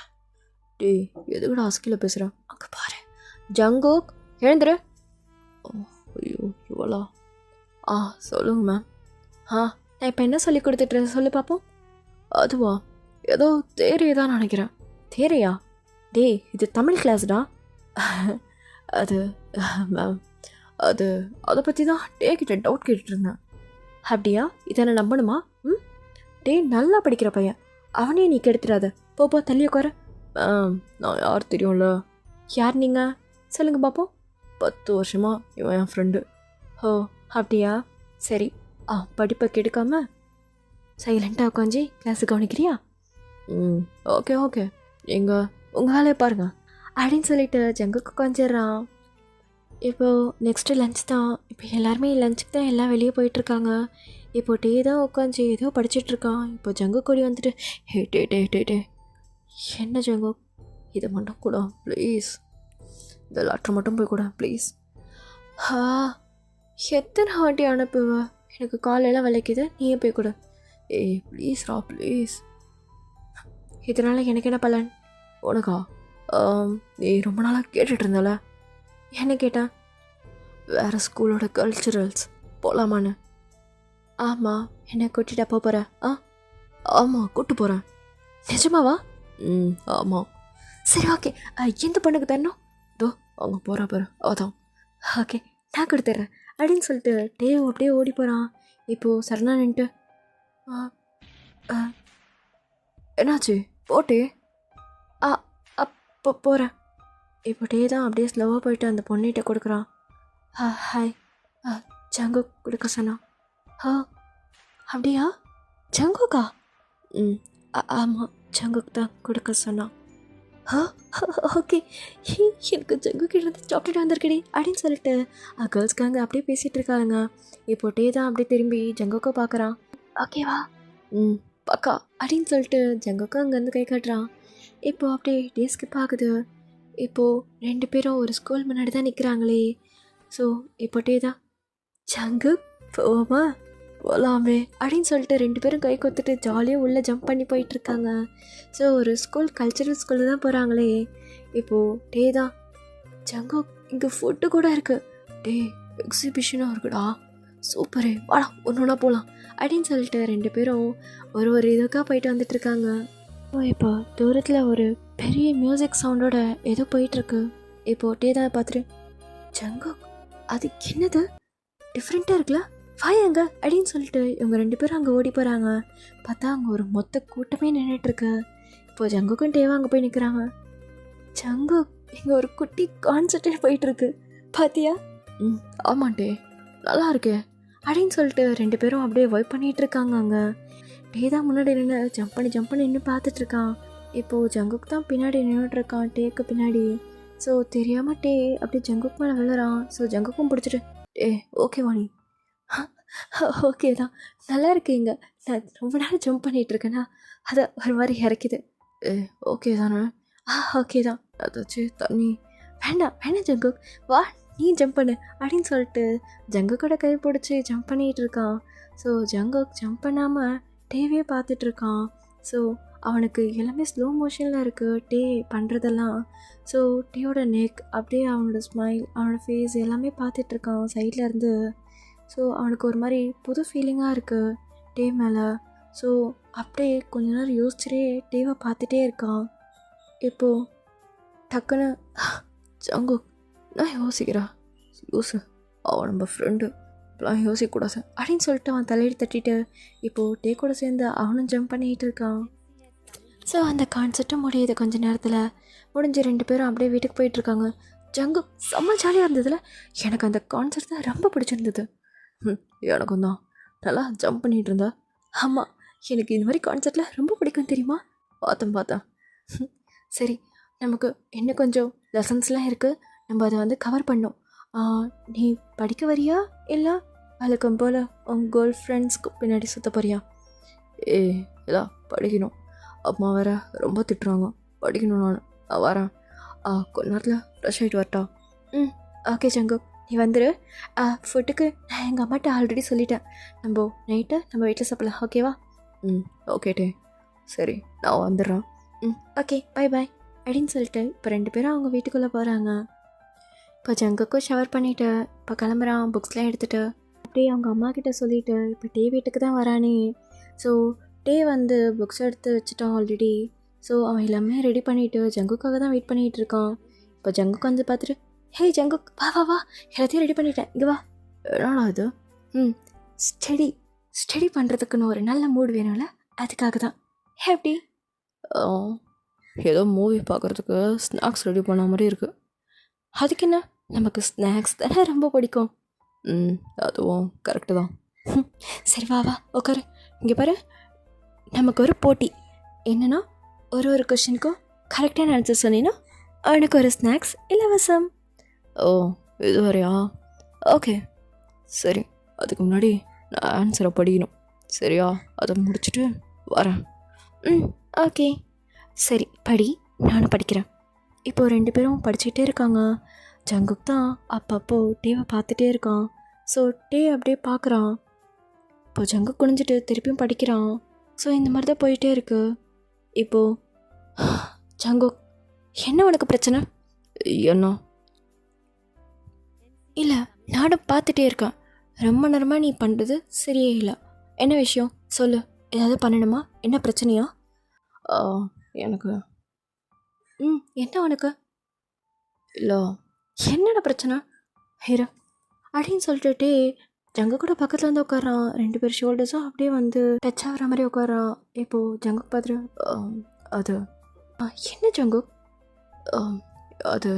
டே எதுக்கூட அஸ்கில் பேசுகிறேன், அங்கே பாரு. ஜங்குக் எழுந்துரு. ஓ ஐயோ இவளா? சொல்லுங்க மேம். நான் இப்போ என்ன சொல்லி கொடுத்துட்டு சொல்லி பார்ப்போம். அதுவா, ஏதோ தேரியை தான் நினைக்கிறேன். தேரியா? டே இது தமிழ் கிளாஸ்டா. அது மேம், அதை பற்றி தான் டே கிட்ட டவுட் கேட்டுருந்தேன். அப்படியா? இதை நான் நம்பணுமா? டே நல்லா படிக்கிற பையன், அவனே நீ கெடுத்துடாத. போ தள்ளி உட்கார. நான் யார் தெரியும்ல. யார் நீங்கள் சொல்லுங்கள் பார்ப்போம். 10 வருஷமாக இவன் என் ஃப்ரெண்டு. ஓ அப்படியா? சரி, படிப்பை கெடுக்காம சைலண்ட்டாக உட்காந்து கிளாஸு கவனிக்கிறியா? ஓகே ஓகே, எங்கள் உங்கள் வேலையை பாருங்க அப்படின்னு சொல்லிட்டு ஜங்குக்கு உட்காந்துடுறான். இப்போது நெக்ஸ்ட்டு லஞ்ச் தான். இப்போ எல்லாருமே லஞ்சுக்கு தான் எல்லாம் வெளியே போயிட்டுருக்காங்க. இப்போ டே தான் உட்காந்து ஏதோ படிச்சிட்ருக்கான். இப்போ ஜங்கு கூடி வந்துட்டு ஹே டே டே டே டே என்ன ஜங்கு, இதை மட்டும் கூட ப்ளீஸ், இந்த லெட்ரு மட்டும் போய் கூட ப்ளீஸ். எத்தனை வாட்டி அனுப்புவ, எனக்கு காலையெல்லாம் விளக்குது, நீயே போய் கொடு. ப்ளீஸ்ரா ப்ளீஸ். இதனால் எனக்கு என்ன பலன்? உனக்கா? நீ ரொம்ப நாளாக கேட்டுட்டு இருந்தால. என்ன கேட்டேன்? வேறு ஸ்கூலோட கல்ச்சுரல்ஸ் போகலாமான்னு. ஆமாம், என்னை கூட்டிகிட்டு அப்போ போகிறேன். ஆமாம் கூப்பிட்டு போகிறேன். நிஜமாவா? ஆமாம். சரி ஓகே, எந்த பொண்ணுக்கு தரணும்? தோ அவங்க போகிறா பாரு, அதான். ஓகே நான் கொடுத்துட்றேன் அப்படின்னு சொல்லிட்டு டேவ் அப்படியே ஓடி போகிறான். இப்போது சரணா நின்ட்டு என்னாச்சு போட்டே? அப்போ போகிறேன். இப்போ டே தான் அப்படியே ஸ்லோவாக போயிட்டு அந்த பொண்ணிட்ட கொடுக்குறான். ஹாய், ஜங்கு கொடுக்க சொன்னா. அப்படியா? ஜங்குக்கா? ஆமாம், ஜங்குக்கு தான் கொடுக்க சொன்னான். ஓகே, எனக்கு ஜங்கு கிட்ட சாக்லேட் வந்திருக்கடி அப்படின்னு சொல்லிட்டு கேர்ள்ஸ்க்கு அங்கே அப்படியே பேசிகிட்டு இருக்காங்க. இப்போ டே தான் அப்படியே திரும்பி ஜங்குக்கை பார்க்குறான். ஓகேவா? பக்கா அப்படின்னு சொல்லிட்டு ஜங்குக்கு அங்கேருந்து கை காட்டுறான். இப்போது அப்படியே டே ஸ்கிப் ஆகுது. இப்போது 2 பேரும் ஒரு ஸ்கூல் முன்னாடி தான் நிற்கிறாங்களே. ஸோ இப்போ டே தான் ஜங்கு போமா போகலாமே அப்படின்னு சொல்லிட்டு 2 பேரும் கை கொத்துட்டு ஜாலியாக உள்ளே ஜம்ப் பண்ணி போயிட்டுருக்காங்க. ஸோ ஒரு ஸ்கூல் கல்ச்சரல் ஸ்கூலில் தான் போகிறாங்களே. இப்போது டே தான் ஜங்கு இங்கே ஃபுட்டு கூட இருக்குது, டே எக்ஸிபிஷனாக இருக்குடா, சூப்பரே, வாடா ஒன்று போகலாம் அப்படின்னு சொல்லிட்டு 2 பேரும் ஒரு இதுக்காக போயிட்டு வந்துட்டுருக்காங்க. இப்போ தூரத்தில் ஒரு பெரிய மியூசிக் சவுண்டோட ஏதோ போயிட்டுருக்கு. இப்போது டே தான் பார்த்துட்டு ஜங்கு அது என்னது டிஃப்ரெண்ட்டாக இருக்குல்ல, வாயாங்க அப்படின்னு சொல்லிட்டு இவங்க 2 பேரும் அங்கே ஓடி போகிறாங்க. பார்த்தா அங்கே ஒரு மொத்த கூட்டமே நின்றுட்டுருக்கு. இப்போது ஜங்குக்கும் டேவா அங்கே போய் நிற்கிறாங்க. ஜங்கு இங்கே ஒரு குட்டி கான்சர்ட்டே போயிட்டுருக்கு பாத்தியா? ஆமாண்டே, நல்லா இருக்கே அப்படின்னு சொல்லிட்டு 2 பேரும் அப்படியே வைப் பண்ணிகிட்டு இருக்காங்க. அங்கே டே தான் முன்னாடி நின்று ஜம்ப் பண்ணி நின்று பார்த்துட்ருக்கான். இப்போது ஜங்குக்கு தான் பின்னாடி நின்றுட்டுருக்கான், டேக்கு பின்னாடி. ஸோ தெரியாமல் டே அப்படி ஜங்குக்கு மேலே விழுறான். ஸோ ஜங்குக்கும் பிடிச்சிட்டு ஓகே வாணி, ஓகே தான், நல்லா இருக்கீங்க, நான் ரொம்ப நேரம் ஜம்ப் பண்ணிகிட்ருக்கேன்னா அதை ஒரு மாதிரி இறக்கிது. ஓகே தானே? ஓகே தான், அதாச்சு தண்ணி வேண்டாம் ஜங்கு, வா நீ ஜம்ப் பண்ணு அப்படின்னு சொல்லிட்டு ஜங்குக்கூட கை பிடிச்சி ஜம்ப் பண்ணிகிட்டு இருக்கான். ஸோ ஜங்கு ஜம்ப் பண்ணாமல் டேவே பார்த்துட்ருக்கான். ஸோ அவனுக்கு எல்லாமே ஸ்லோ மோஷனில் இருக்குது டே பண்ணுறதெல்லாம். ஸோ டேயோட நெக் அப்படியே அவனோட ஸ்மைல், அவனோட ஃபேஸ் எல்லாமே பார்த்துட்ருக்கான் சைடில் இருந்து. ஸோ அவனுக்கு ஒரு மாதிரி புது ஃபீலிங்காக இருக்குது டே மேலே. ஸோ அப்படியே கொஞ்ச நேரம் யோசிச்சுட்டே டேவை பார்த்துட்டே இருக்கான். இப்போது டக்குன்னு ஜங்கு நான் யோசிக்கிறேன், அவன் நம்ம ஃப்ரெண்டு, இப்பெல்லாம் யோசிக்கக்கூடாது அப்படின்னு சொல்லிட்டு அவன் தலையடி தட்டிட்டு இப்போது டே கூட சேர்ந்து அவனும் ஜம்ப் பண்ணிகிட்டு இருக்கான். ஸோ அந்த கான்செப்டும் முடியுது கொஞ்ச நேரத்தில். முடிஞ்சு 2 பேரும் அப்படியே வீட்டுக்கு போயிட்டுருக்காங்க. ஜங்கு செம்ம ஜாலியாக இருந்ததில்ல, எனக்கு அந்த கான்செப்ட் தான் ரொம்ப பிடிச்சிருந்தது. எனக்கும் தான், நல்லா ஜம்ப் பண்ணிகிட்டு இருந்தேன். ஆமாம், எனக்கு இந்த மாதிரி கான்செப்டில் ரொம்ப பிடிக்கும் தெரியுமா? பார்த்தேன். சரி, நமக்கு இன்னும் கொஞ்சம் லெசன்ஸ்லாம் இருக்குது, நம்ம அதை வந்து கவர் பண்ணோம். நீ படிக்க வரியா இல்லை வழக்கம் போல் உங்கள் கேர்ள் ஃப்ரெண்ட்ஸ்க்கு பின்னாடி சுற்ற போறியா? இதான் படிக்கணும், அம்மா வேற ரொம்ப திட்டுறாங்க, படிக்கணும், நான் வரேன், கொஞ்ச நேரத்தில் ஃப்ரெஷ் ஆகிட்டு வரட்டா? ஓகே ஜங்கு, நீ வந்துடு. ஃபுட்டுக்கு நான் எங்கள் அம்மாட்ட ஆல்ரெடி சொல்லிட்டேன், நம்ம நைட்டு நம்ம வீட்டில் சாப்பிடலாம், ஓகேவா? ஓகே டே, சரி நான் வந்துடுறேன். ஓகே பை அப்படின்னு சொல்லிட்டு இப்போ 2 பேரும் அவங்க வீட்டுக்குள்ளே போகிறாங்க. இப்போ ஜங்குக்கும் ஷவர் பண்ணிவிட்டு இப்போ கிளம்புறான், புக்ஸ்லாம் எடுத்துகிட்டு. அப்படியே அவங்க அம்மா கிட்டே சொல்லிவிட்டு இப்போ டே வீட்டுக்கு தான் வரானே. ஸோ டே வந்து புக்ஸ் எடுத்து வச்சுட்டான் ஆல்ரெடி. ஸோ அவன் எல்லாமே ரெடி பண்ணிவிட்டு ஜங்குக்காக தான் வெயிட் பண்ணிகிட்டு இருக்கான். இப்போ ஜங்குக்கு வந்து பார்த்துட்டு ஹே ஜங்குக், வா எல்லாத்தையும் ரெடி பண்ணிட்டேன், இங்கே வா. என்னடா இது? ஸ்டடி பண்ணுறதுக்குன்னு ஒரு நல்ல மூடு வேணும்ல, அதுக்காக தான். எப்படி? ஏதோ மூவி பார்க்குறதுக்கு ஸ்நாக்ஸ் ரெடி பண்ண மாதிரி இருக்குது. அதுக்கு என்ன, நமக்கு ஸ்நாக்ஸ் தானே ரொம்ப பிடிக்கும். அதுவும் கரெக்டு தான். சரி வா வா உட்காரு. இங்கே பாரு, நமக்கு ஒரு போட்டி. என்னன்னா ஒரு கொஷினுக்கும் கரெக்டான ஆன்சர் சொன்னீங்கன்னா அவனுக்கு ஒரு ஸ்நாக்ஸ் இலவசம். ஓ, இது வரையா? ஓகே சரி, அதுக்கு முன்னாடி நான் ஆன்சரை படிக்கணும். சரியா? அதை முடிச்சுட்டு வரேன். ஓகே சரி படி, நானும் படிக்கிறேன். இப்போது 2 பேரும் படிச்சுக்கிட்டே இருக்காங்க. ஜங்குக் தான் அப்பப்போ டேவை பார்த்துட்டே இருக்கான். ஸோ டே அப்படியே பார்க்குறான். இப்போ ஜங்குக் குனிஞ்சிட்டு திருப்பியும் படிக்கிறான். ஸோ இந்த மாதிரி தான் போயிட்டே இருக்கு. இப்போது ஜங்குக், என்ன உனக்கு பிரச்சனை? என்ன இல்லை, நானும் பார்த்துட்டே இருக்கேன். ரொம்ப நேரமாக நீ பண்ணுறது சரியே இல்லை. என்ன விஷயம் சொல்லு, ஏதாவது பண்ணணுமா? என்ன பிரச்சனையா? எனக்கு என்ன உனக்கு? இல்லை, என்னடா பிரச்சனை? ஹீரோ அப்படின்னு சொல்லிட்டுட்டே ஜங்கு கூட பக்கத்தில் வந்து உட்காரான். 2 பேர் ஷோல்டர்ஸும் அப்படியே வந்து டச் ஆகிற மாதிரி உட்காரான். இப்போது ஜங்கு பார்த்துட்டு அது என்ன ஜங்கு? அது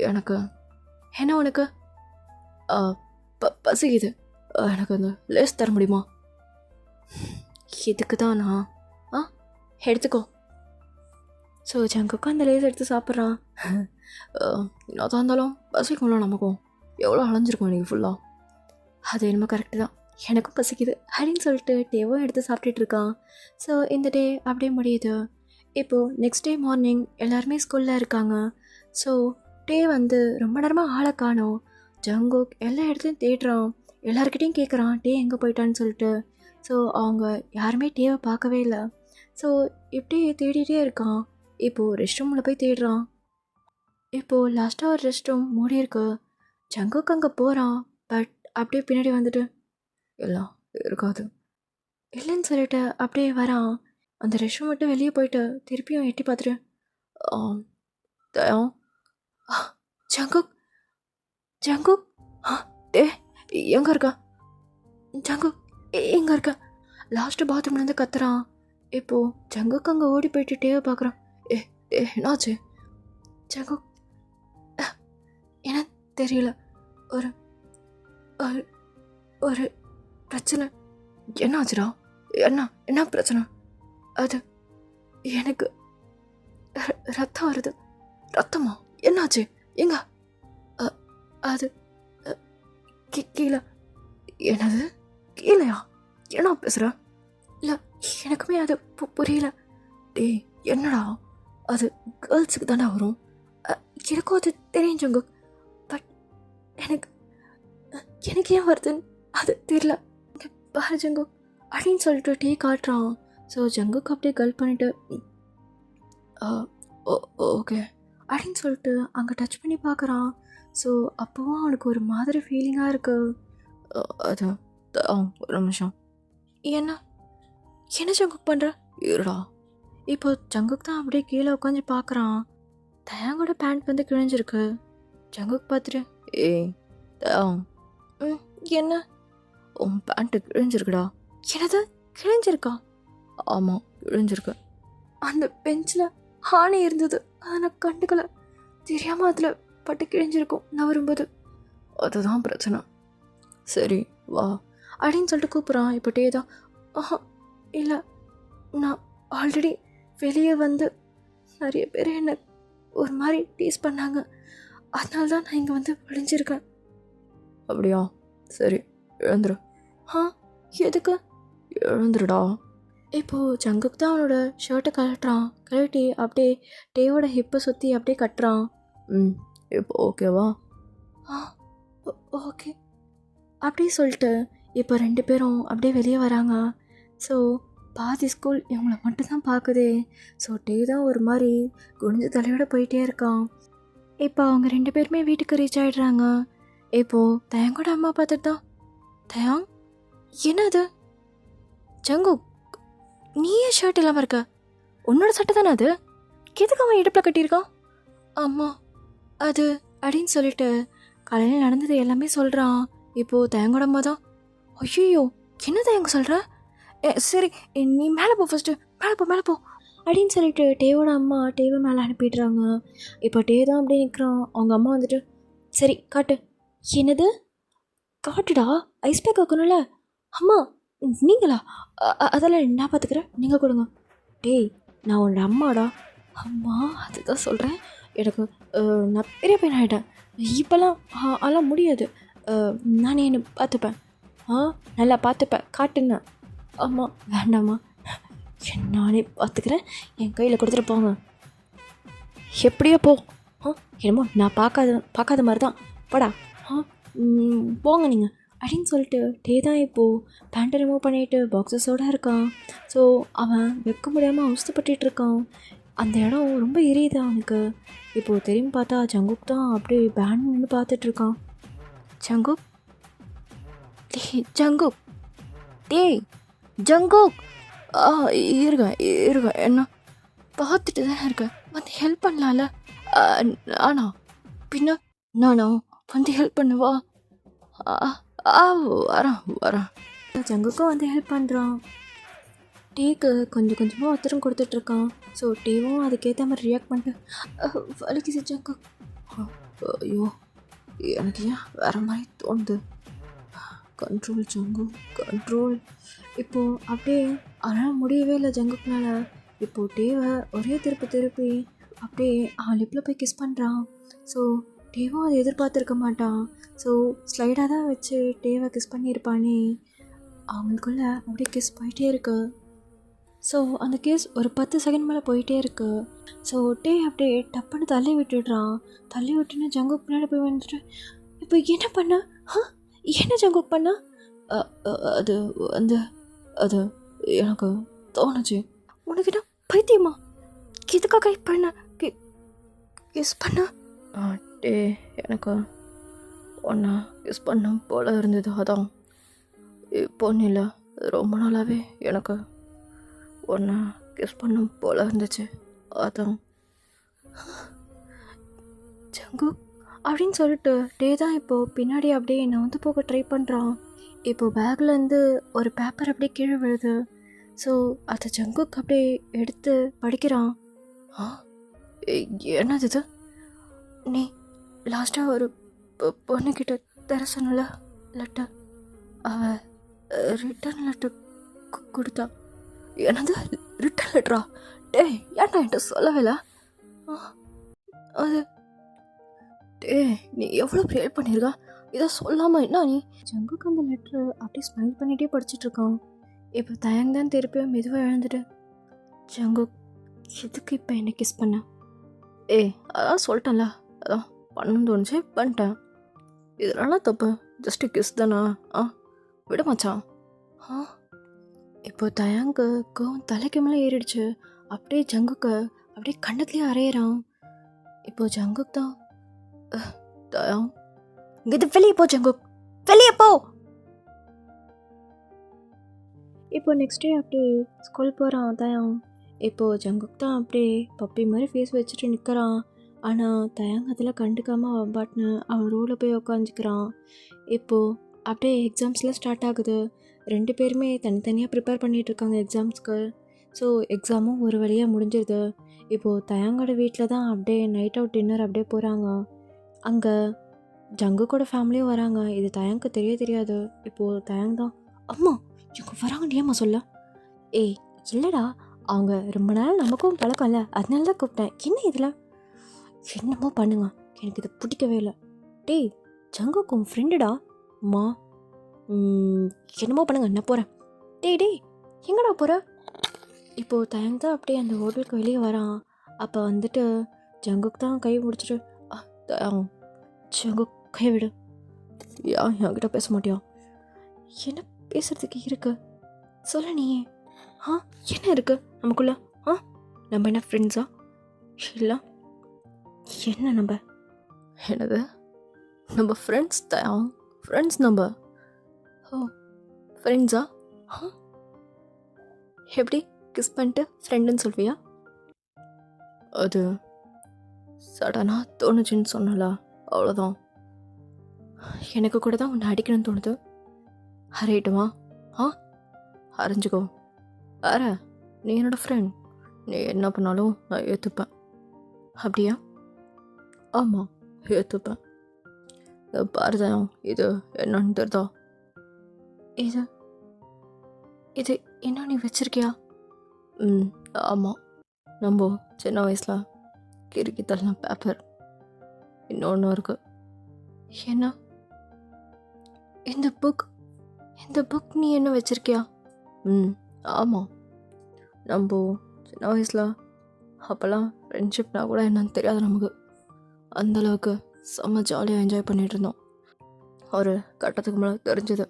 எனக்கு என்ன உனக்கு? பசிக்குது, எனக்கு அந்த லேஸ் தர முடியுமா? இதுக்கு தான் நான் எடுத்துக்கோ. ஸோ ஜங்குக்கு அந்த லேஸ் எடுத்து சாப்பிட்றான். என்னதான் இருந்தாலும் பசிக்கும்ல நமக்கும், எவ்வளோ அலைஞ்சிருக்கும் இன்றைக்கி ஃபுல்லாக. அது என்னமோ கரெக்டு தான், எனக்கும் பசிக்குது அப்படின்னு சொல்லிட்டு டேவும் எடுத்து சாப்பிட்டுட்ருக்கான். ஸோ இந்த டே அப்படியே முடியுது. இப்போது நெக்ஸ்ட் டே மார்னிங் எல்லாருமே ஸ்கூலில் இருக்காங்க. ஸோ டே வந்து ரொம்ப நேரமாக ஆளை காணோம். ஜங்குக் எல்லா இடத்துலையும் தேடுறான், எல்லாருக்கிட்டையும் கேட்குறான் டே எங்கே போயிட்டான்னு சொல்லிட்டு. ஸோ அவங்க யாருமே டேவை பார்க்கவே இல்லை. ஸோ இப்படி தேடிகிட்டே இருக்கான். இப்போது ரெஸ்ட் ரூமில் போய் தேடுறான். இப்போது லாஸ்ட்டாக ஒரு ரெஸ்ட் ரூம் மூடி இருக்கு. ஜங்குக் அங்கே போகிறான். பட் அப்படியே பின்னாடி வந்துட்டு எல்லாம் இருக்காது இல்லைன்னு சொல்லிட்டு அப்படியே வரான். அந்த ரெஸ்ட் ரூம் விட்டு வெளியே போயிட்டு திருப்பியும் எட்டி பார்த்துட்டு தயம் ஜங்குக் ஜங்குக் டே எங்கே இருக்கா? ஜங்குக் எங்கே இருக்கா? லாஸ்ட்டு பாத்ரூம்லேருந்து கத்துறான். இப்போது ஜங்குக் அங்கே ஓடி போயிட்டு டேவை பார்க்குறான். என்னாச்சு ஜங்குக்? என்ன தெரியல, ஒரு ஒரு பிரச்சனை. என்னாச்சுடா? என்ன பிரச்சனை? அது எனக்கு ரத்தம் வருது. ரத்தமா? என்னாச்சு? எங்க? அது கீழே. என்னது கீழேயா? என்ன பேசுகிற? இல்லை, எனக்குமே அது புரியல. டேய் என்னடா, அது கேர்ள்ஸுக்கு தானே வரும். எனக்கும் அது தெரியும் ஜங்குக். பட் எனக்கு ஏன் வருதுன்னு அது தெரியல. பாரு ஜங்குக் அப்படின்னு சொல்லிட்டு டீ காட்டுறான். ஸோ ஜங்குக் அப்படியே கல் பண்ணிட்டு ஓகே அப்படின்னு சொல்லிட்டு அங்கே டச் பண்ணி பார்க்குறான். ஸோ அப்போவும் அவனுக்கு ஒரு மாதிரி ஃபீலிங்காக இருக்கு. அது ஒரு நிமிஷம், என்ன ஜங்குக் பண்ணுற? இருடா. இப்போ ஜங்குக் தான் அப்படியே கீழே உட்காந்து பார்க்குறான். தயாங்கோட பேண்ட் வந்து கிழிஞ்சிருக்கு. ஜங்குக் பார்த்துட்டு தயாங் என்ன உன் பேண்ட்டு கிழிஞ்சிருக்குடா. என்னது கிழிஞ்சிருக்கா? ஆமாம் கிழிஞ்சிருக்கு. அந்த பெஞ்சில் ஹானி இருந்தது, அதை நான் கண்டுக்கல. தெரியாமல் அதில் பட்டு கிழிஞ்சிருக்கும் நான் வரும்போது. அதுதான் பிரச்சனை. சரி வா அப்படின்னு சொல்லிட்டு கூப்பிட்றான். இப்போ டே தான் இல்லை, நான் ஆல்ரெடி வெளியே வந்து நிறைய பேர் என்னை ஒரு மாதிரி டீஸ் பண்ணாங்க, அதனால தான் நான் இங்கே வந்து விழிஞ்சிருக்கேன். அப்படியா? சரி எழுந்துரு. எதுக்கு? எழுந்துருடா. இப்போது ஜங்குக் தான் அவனோட ஷர்ட்டை கழட்டுறான். கழட்டி அப்படியே டேவோட ஹிப்பை சுற்றி அப்படியே கட்டுறான். இப்போ ஓகேவா? ஓகே அப்படி சொல்லிட்டு இப்போ 2 பேரும் அப்படியே வெளியே வராங்க. ஸோ பாதி ஸ்கூல் இவங்கள மட்டும்தான் பார்க்குதே. ஸோ டே தான் ஒரு மாதிரி குனிஞ்சு தலையோட போயிட்டே இருக்கான். இப்போ அவங்க 2 பேருமே வீட்டுக்கு ரீச் ஆகிடுறாங்க. இப்போது தயாங்கோட அம்மா பார்த்துட்டு தான் தயாங் என்னது? ஜங்குக் நீயே ஷர்ட் இல்லாமல் இருக்க, உன்னோட சட்டை தானே அது, எதுக்கு அவன் இடுப்பில் கட்டியிருக்கான்? அம்மா அது அப்படின்னு சொல்லிட்டு காலையில் நடந்தது எல்லாமே சொல்கிறான். இப்போது தயங்கோட அம்மா தான் ஐயோ என்ன தயங்க சொல்கிற? சரி நீ மேலே போ, ஃபஸ்ட்டு மேலே போ அப்படின்னு சொல்லிட்டு டேவோட அம்மா டேவை மேலே அனுப்பிடுறாங்க. இப்போ டே தான் அப்படியே நிற்கிறான். அவங்க அம்மா வந்துட்டு சரி காட்டு. என்னது காட்டுடா, ஐஸ் பேக் வைக்கணும்ல, அம்மா நீங்களா? அதெல்லாம் நான் பார்த்துக்கிறேன், நீங்கள் கொடுங்க. டேய், நான் உன்னோட அம்மாடா. அம்மா, அதுதான் சொல்கிறேன். எனக்கு நான் பெரிய பையன் ஆகிட்டேன். இப்போல்லாம் அதெல்லாம் முடியாது. நானே என்னை பார்த்துப்பேன். நல்லா பார்த்துப்பேன், காட்டுங்க. அம்மா வேண்டாம்மா, நானே பார்த்துக்கிறேன். என் கையில் கொடுத்துட்டு போங்க. எப்படியோ போ. என்னமோ நான் பார்க்காத மாதிரி தான். போடா. போங்க நீங்கள் அப்படின்னு சொல்லிட்டு டே தான் இப்போது பேண்ட்டை ரிமூவ் பண்ணிவிட்டு பாக்ஸஸோடு இருக்கான். ஸோ அவன் வைக்க முடியாமல் அவஸ்தைப்பட்டுட்டு இருக்கான். அந்த இடம் ரொம்ப எரியுது அவனுக்கு. இப்போது திரும்பி பார்த்தா ஜங்குக் தான் அப்படியே பேண்ட் நின்று பார்த்துட்ருக்கான். ஜங்குக், ஜங்குக், டேய் ஜங்குக், இருக்க என்ன பார்த்துட்டு தானே இருக்கேன், வந்து ஹெல்ப் பண்ணலாம்ல. ஆனா பின்ன நானா வந்து ஹெல்ப் பண்ணுவா? வரேன். ஜங்குக்கும் வந்து ஹெல்ப் பண்ணுறான். டீக்கு கொஞ்சம் கொஞ்சமாக ஒருத்தரும் கொடுத்துட்ருக்கான். ஸோ டீவும் அதுக்கேற்ற மாதிரி ரியாக்ட் பண்ணிட்டு வலிக்குது ஜங்கு. ஐயோ, எனக்கு ஏன் வேறு மாதிரி தோணுது. கண்ட்ரோல் ஜங்கு, கண்ட்ரோல். இப்போது அப்படியே ஆனால் முடியவே இல்லை ஜங்குக்குனால. இப்போது டேவை ஒரே திருப்பி அப்படியே அவன் லிப்பில் போய் கிஸ் பண்ணுறான். ஸோ டேவும் அதை எதிர்பார்த்துருக்க மாட்டான். ஸோ ஸ்லைடாக தான் வச்சு டேவை கிஸ் பண்ணியிருப்பானே. அவங்களுக்குள்ள அப்படியே கிஸ் போயிட்டே இருக்கு. ஸோ அந்த கிஸ் ஒரு 10 செகண்ட் மேலே போயிட்டே இருக்கு. ஸோ டே அப்படியே டப்புன்னு தள்ளி விட்டுடுறான். தள்ளி விட்டுன்னு ஜங்குக் பின்னாடி போய் வந்துட்டு, இப்போ என்ன பண்ண? என்ன ஜங்குக் பண்ண? அது வந்து அது எனக்கு தோணுச்சு. உனக்கிட்ட பைத்தியமா? எதுக்காக பண்ண கிஸ் பண்ண? டே, எனக்கு ஒன்றா கிஸ் பண்ண போல இருந்தது. அதான் இப்போ இல்லை, ரொம்ப நாளாகவே எனக்கு ஒன்றா கிஸ் பண்ணும் போல இருந்துச்சு. அதான் ஜங்கு அப்படின்னு சொல்லிட்டு டே தான் இப்போது பின்னாடி அப்படியே என்னை வந்து போக ட்ரை பண்ணுறான். இப்போது பேக்லேருந்து ஒரு பேப்பர் அப்படியே கீழே விழுது. ஸோ அதை ஜங்குக்கு அப்படியே எடுத்து படிக்கிறான். என்னது இது? நீ லாஸ்ட்டாக ஒரு பொண்ணுக்கிட்ட தர சொன்னல லெட்டர், அவள் ரிட்டர்ன் லெட்டர் கொடுத்தா. என்னது ரிட்டர்ன் லெட்டரா? டே, ஏன்டா என்கிட்ட சொல்லவே? அது டே, நீ எவ்வளோ ப்ரேயர் பண்ணியிருக்கா, இதை சொல்லாமல் என்ன நீ? ஜங்குக்கு அந்த லெட்ரு அப்படியே ஸ்மைல் பண்ணிகிட்டே படிச்சுட்ருக்கான். இப்போ தயங்தான் திருப்பியும் மெதுவாக எழுந்துட்டு, ஜங்குக் எதுக்கு இப்போ என்ன கிஸ் பண்ண? அதான் சொல்லிட்டேன்ல, அதான் பண்ணணும்னு தோணுச்சு, பண்ணிட்டேன். இதெல்லாம் தப்பு, ஜஸ்ட்டு கிஸ் தானா? விட மச்சான். இப்போ தயாங்கு கோவம் தலைக்கு மேலே ஏறிடுச்சு. அப்படியே ஜங்குக்கு அப்படியே கண்ணத்துலேயே அரையிறான். இப்போ ஜங்குக் தான், தயாங் இங்கே வெளியே போ ஜங்குக், வெளியே போ. இப்போ நெக்ஸ்ட் டே அப்படியே ஸ்கூல் போகிறான் தயாங். இப்போது ஜங்குக் தான் அப்படியே பப்பி மாதிரி ஃபேஸ் வச்சுட்டு நிற்கிறான். ஆனால் தயாங் அதில் கண்டுக்காமல் அவன் பாட்டுன்னு அவன் ரூமில் போய் உக்காந்துக்கிறான். இப்போது அப்படியே எக்ஸாம்ஸ்லாம் ஸ்டார்ட் ஆகுது. 2 பேருமே தனித்தனியாக ப்ரிப்பேர் பண்ணிகிட்ருக்காங்க எக்ஸாம்ஸ்க்கு. ஸோ எக்ஸாமும் ஒரு வழியாக முடிஞ்சிருது. இப்போது தயாங்கோட வீட்டில் தான் அப்படியே நைட் அவுட் டின்னர் அப்படியே போகிறாங்க. அங்கே ஜங்குக்கோட ஃபேமிலியும் வராங்க. இது தயாங்க்கு தெரியாது. இப்போது தயாங் தான், அம்மா இவங்க வராங்கன்னு ஏம்மா சொல்ல? இல்லைடா, அவங்க ரொம்ப நாள் நமக்கும் பழக்கம் இல்லை, அதனால தான் கூப்பிட்டேன். என்ன இதில் என்னமோ பண்ணுங்க, எனக்கு இது பிடிக்கவே இல்லை. டேய், ஜங்குக்கு உன் ஃப்ரெண்டுடா. அம்மா என்னமோ பண்ணுங்க, நான் போகிறேன். டேய் எங்கடா போகிற? இப்போது தயங்க தான் அப்படியே அந்த ஹோட்டலுக்கு வெளியே வரான். அப்போ வந்துட்டு ஜங்குக் தான் கை முடிச்சிட்டு, ஜங்குக் கை விடு. என்கிட்ட பேச மாட்டியா? என்ன பேசுறதுக்கு இருக்கு சொல்ல நீயே. என்ன இருக்கு நமக்குள்ள? நம்ம என்ன ஃப்ரெண்ட்ஸா? இல்லை, என்ன நம்ம என்னது நம்ம ஃப்ரெண்ட்ஸ் தான். ஃப்ரெண்ட்ஸ் நம்ம ஃப்ரெண்ட்ஸா? எப்படி கிஸ் பண்ணிட்டு ஃப்ரெண்டுன்னு சொல்வியா? அது சடனாக தோணுச்சுன்னு சொன்னல, அவ்வளோதான். எனக்கு கூட தான் உன்னை அடிக்கணும்னு தோணுது. அரையிட்டுமா? அரைஞ்சிக்கோ. வேற நீ என்னோட ஃப்ரெண்ட், நீ என்ன பண்ணாலும் நான் ஏற்றுப்பேன். அப்படியா? ஆமாம், ஏற்றுப்பேன். பாருதான், இது என்னன்னு தெரிதா? இது இது இன்னும் நீ வச்சிருக்கியா? ம் ஆமாம். நம்ம சின்ன வயசில் கிறுக்கி தள்ளின பேப்பர் இன்னொன்று இருக்கு. என்ன? இந்த புக் நீ என்ன வச்சிருக்கியா? ம் ஆமாம். நம்ம சின்ன வயசில் அப்போல்லாம் ஃப்ரெண்ட்ஷிப்னா கூட என்னன்னு தெரியாது நமக்கு. அந்தளவுக்கு செம்ம ஜாலியாக என்ஜாய் பண்ணிகிட்டு இருந்தோம். ஒரு கட்டத்துக்கு மேலே தெரிஞ்சது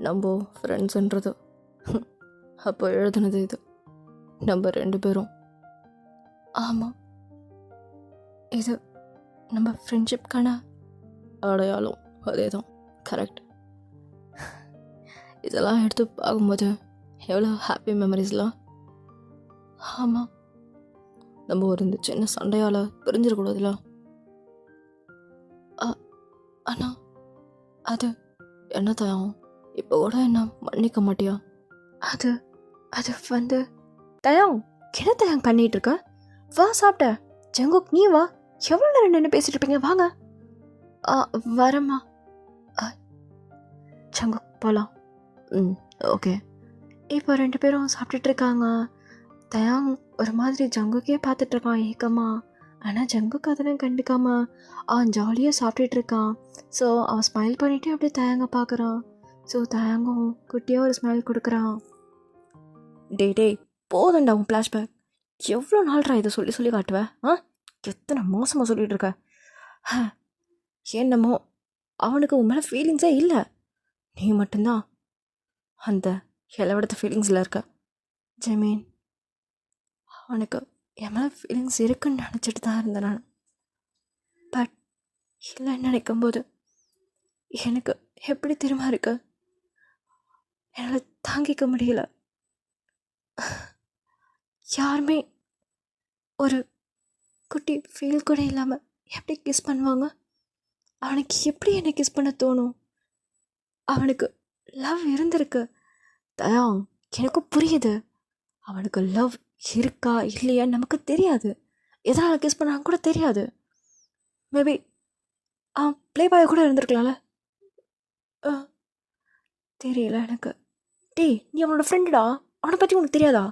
நம்ம ஃப்ரெண்ட்ஸுன்றது. அப்போ எழுதுனது இது நம்ம 2 பேரும். ஆமாம், இது நம்ம ஃப்ரெண்ட்ஷிப்கான அடையாளம். அதே தான், கரெக்ட். இதெல்லாம் எடுத்து பார்க்கும்போது எவ்வளோ ஹாப்பி மெமரிஸ்லாம். ஆமாம், நம்ம ஒரு இந்த சின்ன சண்டையால் பிரிஞ்சிடக்கூடாதுல. ஆனால் அது என்ன தயம், இப்போ கூட என்ன மன்னிக்க மாட்டியா? அது அது வந்து தயம், என்ன தயம் பண்ணிட்டு இருக்க? வா சாப்பிட்ட. ஜங்குக் நீ வா. எவ்வளோ நேரம் நின்று பேசிட்டு இருப்பீங்க? வாங்க. வரம்மா. ஜங்குக் போகலாம். ம் ஓகே. இப்போ 2 பேரும் சாப்பிட்டுட்டு இருக்காங்க. தயாங் ஒரு மாதிரி ஜங்குக்கே பார்த்துட்டு இருக்கான் ஏக்கமா. ஆனால் ஜங்குக்கு அதெல்லாம் கண்டுக்காம அவன் ஜாலியாக சாப்பிட்டுட்டு இருக்கான். ஸோ அவன் ஸ்மைல் பண்ணிவிட்டு அப்படியே தயாங்க பார்க்குறான். ஸோ தயாங்கும் குட்டியாக ஒரு ஸ்மைல் கொடுக்குறான். டே போதண்டா உன் ஃப்ளாஷ்பேக். எவ்வளோ நாள்ரா இதை சொல்லி சொல்லி காட்டுவேன்? எத்தனை மோசமாக சொல்லிகிட்டு இருக்க. என்னமோ அவனுக்கு உன் மேலே ஃபீலிங்ஸே இல்லை. நீ மட்டும்தான் அந்த இளவடத்த ஃபீலிங்ஸில் இருக்க. ஜமீன், அவனுக்கு என் மேலே ஃபீலிங்ஸ் இருக்குன்னு நினச்சிட்டு தான் இருந்தேன் நான். பட் இல்லைன்னு நினைக்கும்போது எனக்கு எப்படி தெரியுமா இருக்கு, என்னால் தாங்கிக்க முடியல. யாருமே ஒரு குட்டி ஃபீல் கூட இல்லாமல் எப்படி கிஸ் பண்ணுவாங்க? அவனுக்கு எப்படி என்னை கிஸ் பண்ண தோணும்? அவனுக்கு லவ் இருந்திருக்கு தயாங், எனக்கு புரியுது. அவனுக்கு லவ் இருக்கா இல்லையா நமக்கு தெரியாது. எதனால் கிஸ் பண்ணாங்க கூட தெரியாது. மேபி அவன் ப்ளே பாய் கூட இருந்திருக்கலாம்ல. தெரியல எனக்கு. நீ அவனோட ஃப்ரெண்டுடா, அவனை பற்றி உனக்கு தெரியாதா?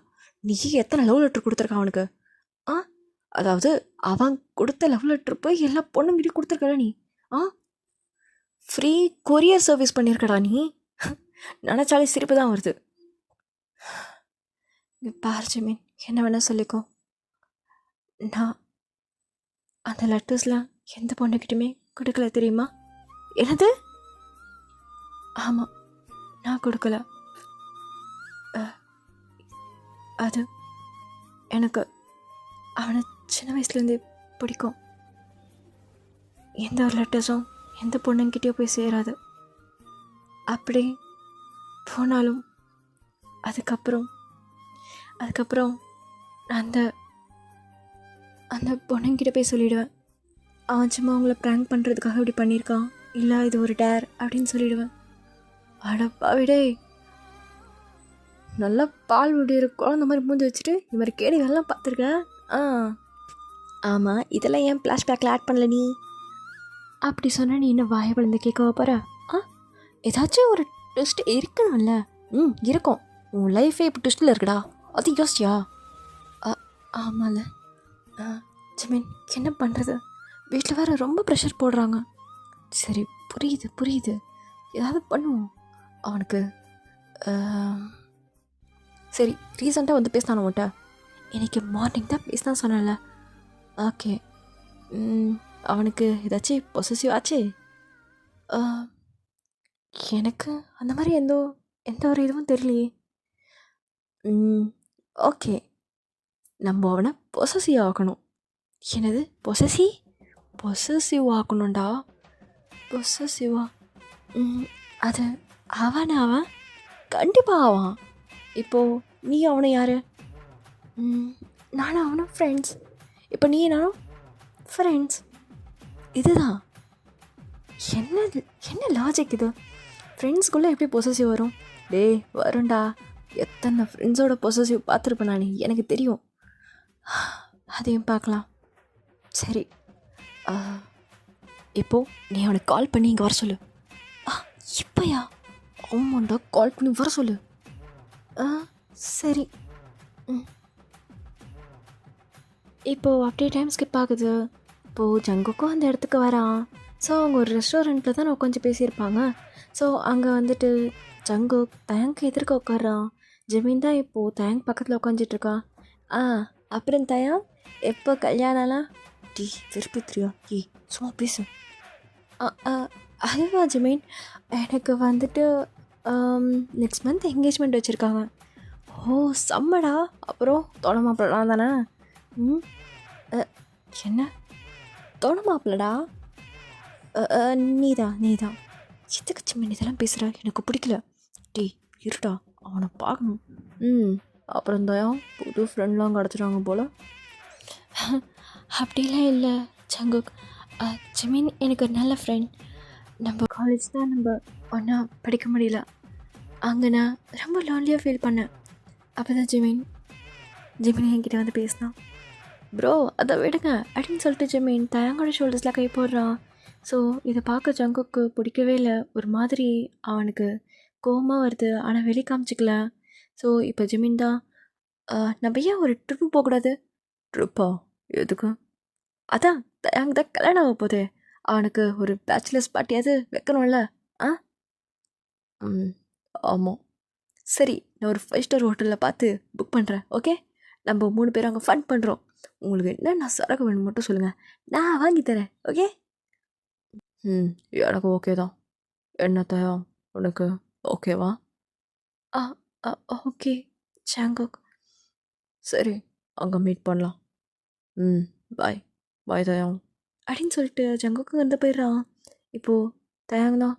நீ எத்தனை லவ் லெட்டர் கொடுத்துருக்கான் அவனுக்கு? அதாவது அவன் கொடுத்த லவ் லெட்டர் போய் எல்லா பொண்ணுங்கிட்டையும் கொடுத்துருக்கல நீ. ஃப்ரீ கொரியர் சர்வீஸ் பண்ணியிருக்கடா நீ. நினச்சாலே சிரிப்பு தான் வருது. பார் ஜமீன், என்ன வேணால் சொல்லிக்கோ. நான் அந்த லெட்டர்ஸ்லாம் எந்த பொண்ணுக்கிட்டுமே கொடுக்கல தெரியுமா? என்னது? ஆமாம், நான் கொடுக்கல. அது எனக்கு அவனை சின்ன வயசுலேருந்தே பிடிக்கும். எந்த ஒரு லெட்டர்ஸும் எந்த பொண்ணுங்கிட்டேயோ போய் சேராது. அப்படி போனாலும் அதுக்கப்புறம் அந்த அந்த பொண்ணுங்கிட்ட போய் சொல்லிவிடுவேன், அவன் சும்மா அவங்கள ப்ராங்க் பண்ணுறதுக்காக இப்படி பண்ணியிருக்கான், இல்லை இது ஒரு டேர் அப்படின்னு சொல்லிவிடுவேன். அடப்பாவிடே, நல்லா பால் விடுற குழந்த மாதிரி மூஞ்சி வச்சுட்டு இந்த மாதிரி கேடிகள்லாம் பார்த்துருக்கேன். ஆமாம், இதெல்லாம் ஏன் ஃப்ளாஷ்பேக்கில் ஆட் பண்ணல நீ? அப்படி சொன்ன நீ இன்னும் வாயை வளர்ந்து கேட்கவா போகிற? ஏதாச்சும் ஒரு ட்விஸ்ட் இருக்கணும்ல. இருக்கும். உன் லைஃபே இப்போ ட்விஸ்ட்டில் இருக்குடா, அது யோசிச்சியா? ஆமாம்ல. ஜமீன், என்ன பண்ணுறது? வீட்டில் வேறு ரொம்ப ப்ரெஷர் போடுறாங்க. சரி, புரியுது. ஏதாவது பண்ணுவோம். அவனுக்கு சரி, ரீசெண்டாக வந்து பேசினான் உன்கிட்ட? இன்றைக்கி மார்னிங் தான் பேசினா சொன்னல. ஓகே. அவனுக்கு ஏதாச்சும் பொசசிவ் ஆச்சு? எனக்கு அந்த மாதிரி எந்த ஒரு இதுவும் தெரியலையே. ஓகே, நம்ம அவனை பொசசிவ் ஆக்கணும். என்னது பொசசிவ் ஆக்கணும்டா? பொசசிவா? அது அவன் கண்டிப்பாக ஆவான். இப்போது நீ அவனை யார்? நானும் அவனும் ஃப்ரெண்ட்ஸ். இப்போ நீ நானும் ஃப்ரெண்ட்ஸ். இதுதான் என்ன லாஜிக் இது? ஃப்ரெண்ட்ஸ்குள்ளே எப்படி பொசசிவ் வரும்? வரும்டா. எத்தனை ஃப்ரெண்ட்ஸோட பொசசிவ் பார்த்துருப்பேன் நான், எனக்கு தெரியும். அதையும் பார்க்கலாம். சரி, இப்போது நீ அவனுக்கு கால் பண்ணி இங்கே வர சொல்லு. இப்போயா? ஆமாண்டா, கால் பண்ணி வர சொல்லு. ஆ சரி. ம். இப்போது அப்படியே டைம் ஸ்கிப் ஆகுது. இப்போது ஜங்குக்கும் அந்த இடத்துக்கு வரான். ஸோ அவங்க ஒரு ரெஸ்டாரண்ட்டில் தான் உட்காந்து பேசியிருப்பாங்க. ஸோ அங்கே வந்துட்டு ஜங்குக் தயங்க்கு எதிர்க்க உட்கார்றான். ஜெமீன் தான் இப்போது தயங்க் பக்கத்தில் உட்காந்துட்ருக்கான். ஆ அப்புறம் தயம் எப்போ கல்யாணம்லாம்? டீ விருப்பத்திரியா ஏ சும்மா பேசு. அ அ அதுவா ஜெமீன், எனக்கு வந்துட்டு நெக்ஸ்ட் மந்த் என்கேஜ்மெண்ட் வச்சுருக்காங்க. ஓ செம்மடா. அப்புறம் தொட மாப்பிள்ளலாம் தானே? ம் அ என்ன தொட மாப்பிள்ளடா? நீதான் நீதான். எதுக்கு ஜெமீன் இதெல்லாம் பேசுகிற? எனக்கு பிடிக்கல. டேய் இருடா, அவனை பார்க்கணும். ம் அப்புறம் தான் புது ஃப்ரெண்ட்லாம் கிடச்சிட்டாங்க போல். அப்படிலாம் இல்லை ஜங்குக். ஜெமீன் எனக்கு ஒரு நல்ல ஃப்ரெண்ட். நம்ம காலேஜ் தான் நம்ம ஒன்றா படிக்க முடியல. அங்கே நான் ரொம்ப லோன்லியாக ஃபீல் பண்ணேன். அப்போ தான் ஜெமீன் என்கிட்ட வந்து பேசினான். ப்ரோ அதை விடுங்க அப்படின்னு சொல்லிட்டு ஜெமீன் தயங்கோட ஷோல்டர்ஸில் கை போடுறான். ஸோ இதை பார்க்க ஜங்குக்கு பிடிக்கவே இல்லை. ஒரு மாதிரி அவனுக்கு கோவமாக வருது. ஆனால் வெளியே காமிச்சிக்கல. ஸோ இப்போ ஜெமீன் தான் நம்ம ஏன் ஒரு ட்ரிப்பு போகக்கூடாது? ட்ரிப்பா? எதுக்கு? அதான் தயாங்க தான் கல்யாணம் ஆக போகுது. அவனுக்கு ஒரு பேச்சுலர்ஸ் பார்ட்டியாவது வைக்கணும்ல. ஆ ம் ஆமாம். சரி, நான் ஒரு 5 ஸ்டார் ஹோட்டலில் பார்த்து புக் பண்ணுறேன். ஓகே, நம்ம 3 பேரும் அங்கே ஃபன் பண்ணுறோம். உங்களுக்கு என்னென்ன சரக்கு வேணும் மட்டும் சொல்லுங்கள், நான் வாங்கி தரேன். ஓகே. ம் எனக்கு ஓகே தான். என்ன தயா உனக்கு ஓகேவா? ஆ ஆ ஓகே சாங்கோக். சரி, அங்கே மீட் பண்ணலாம். ம் பாய் பாய் தயாங் அப்படின்னு சொல்லிட்டு ஜங்குக்கு வந்து போயிடுறான். இப்போது தயாங் தான்,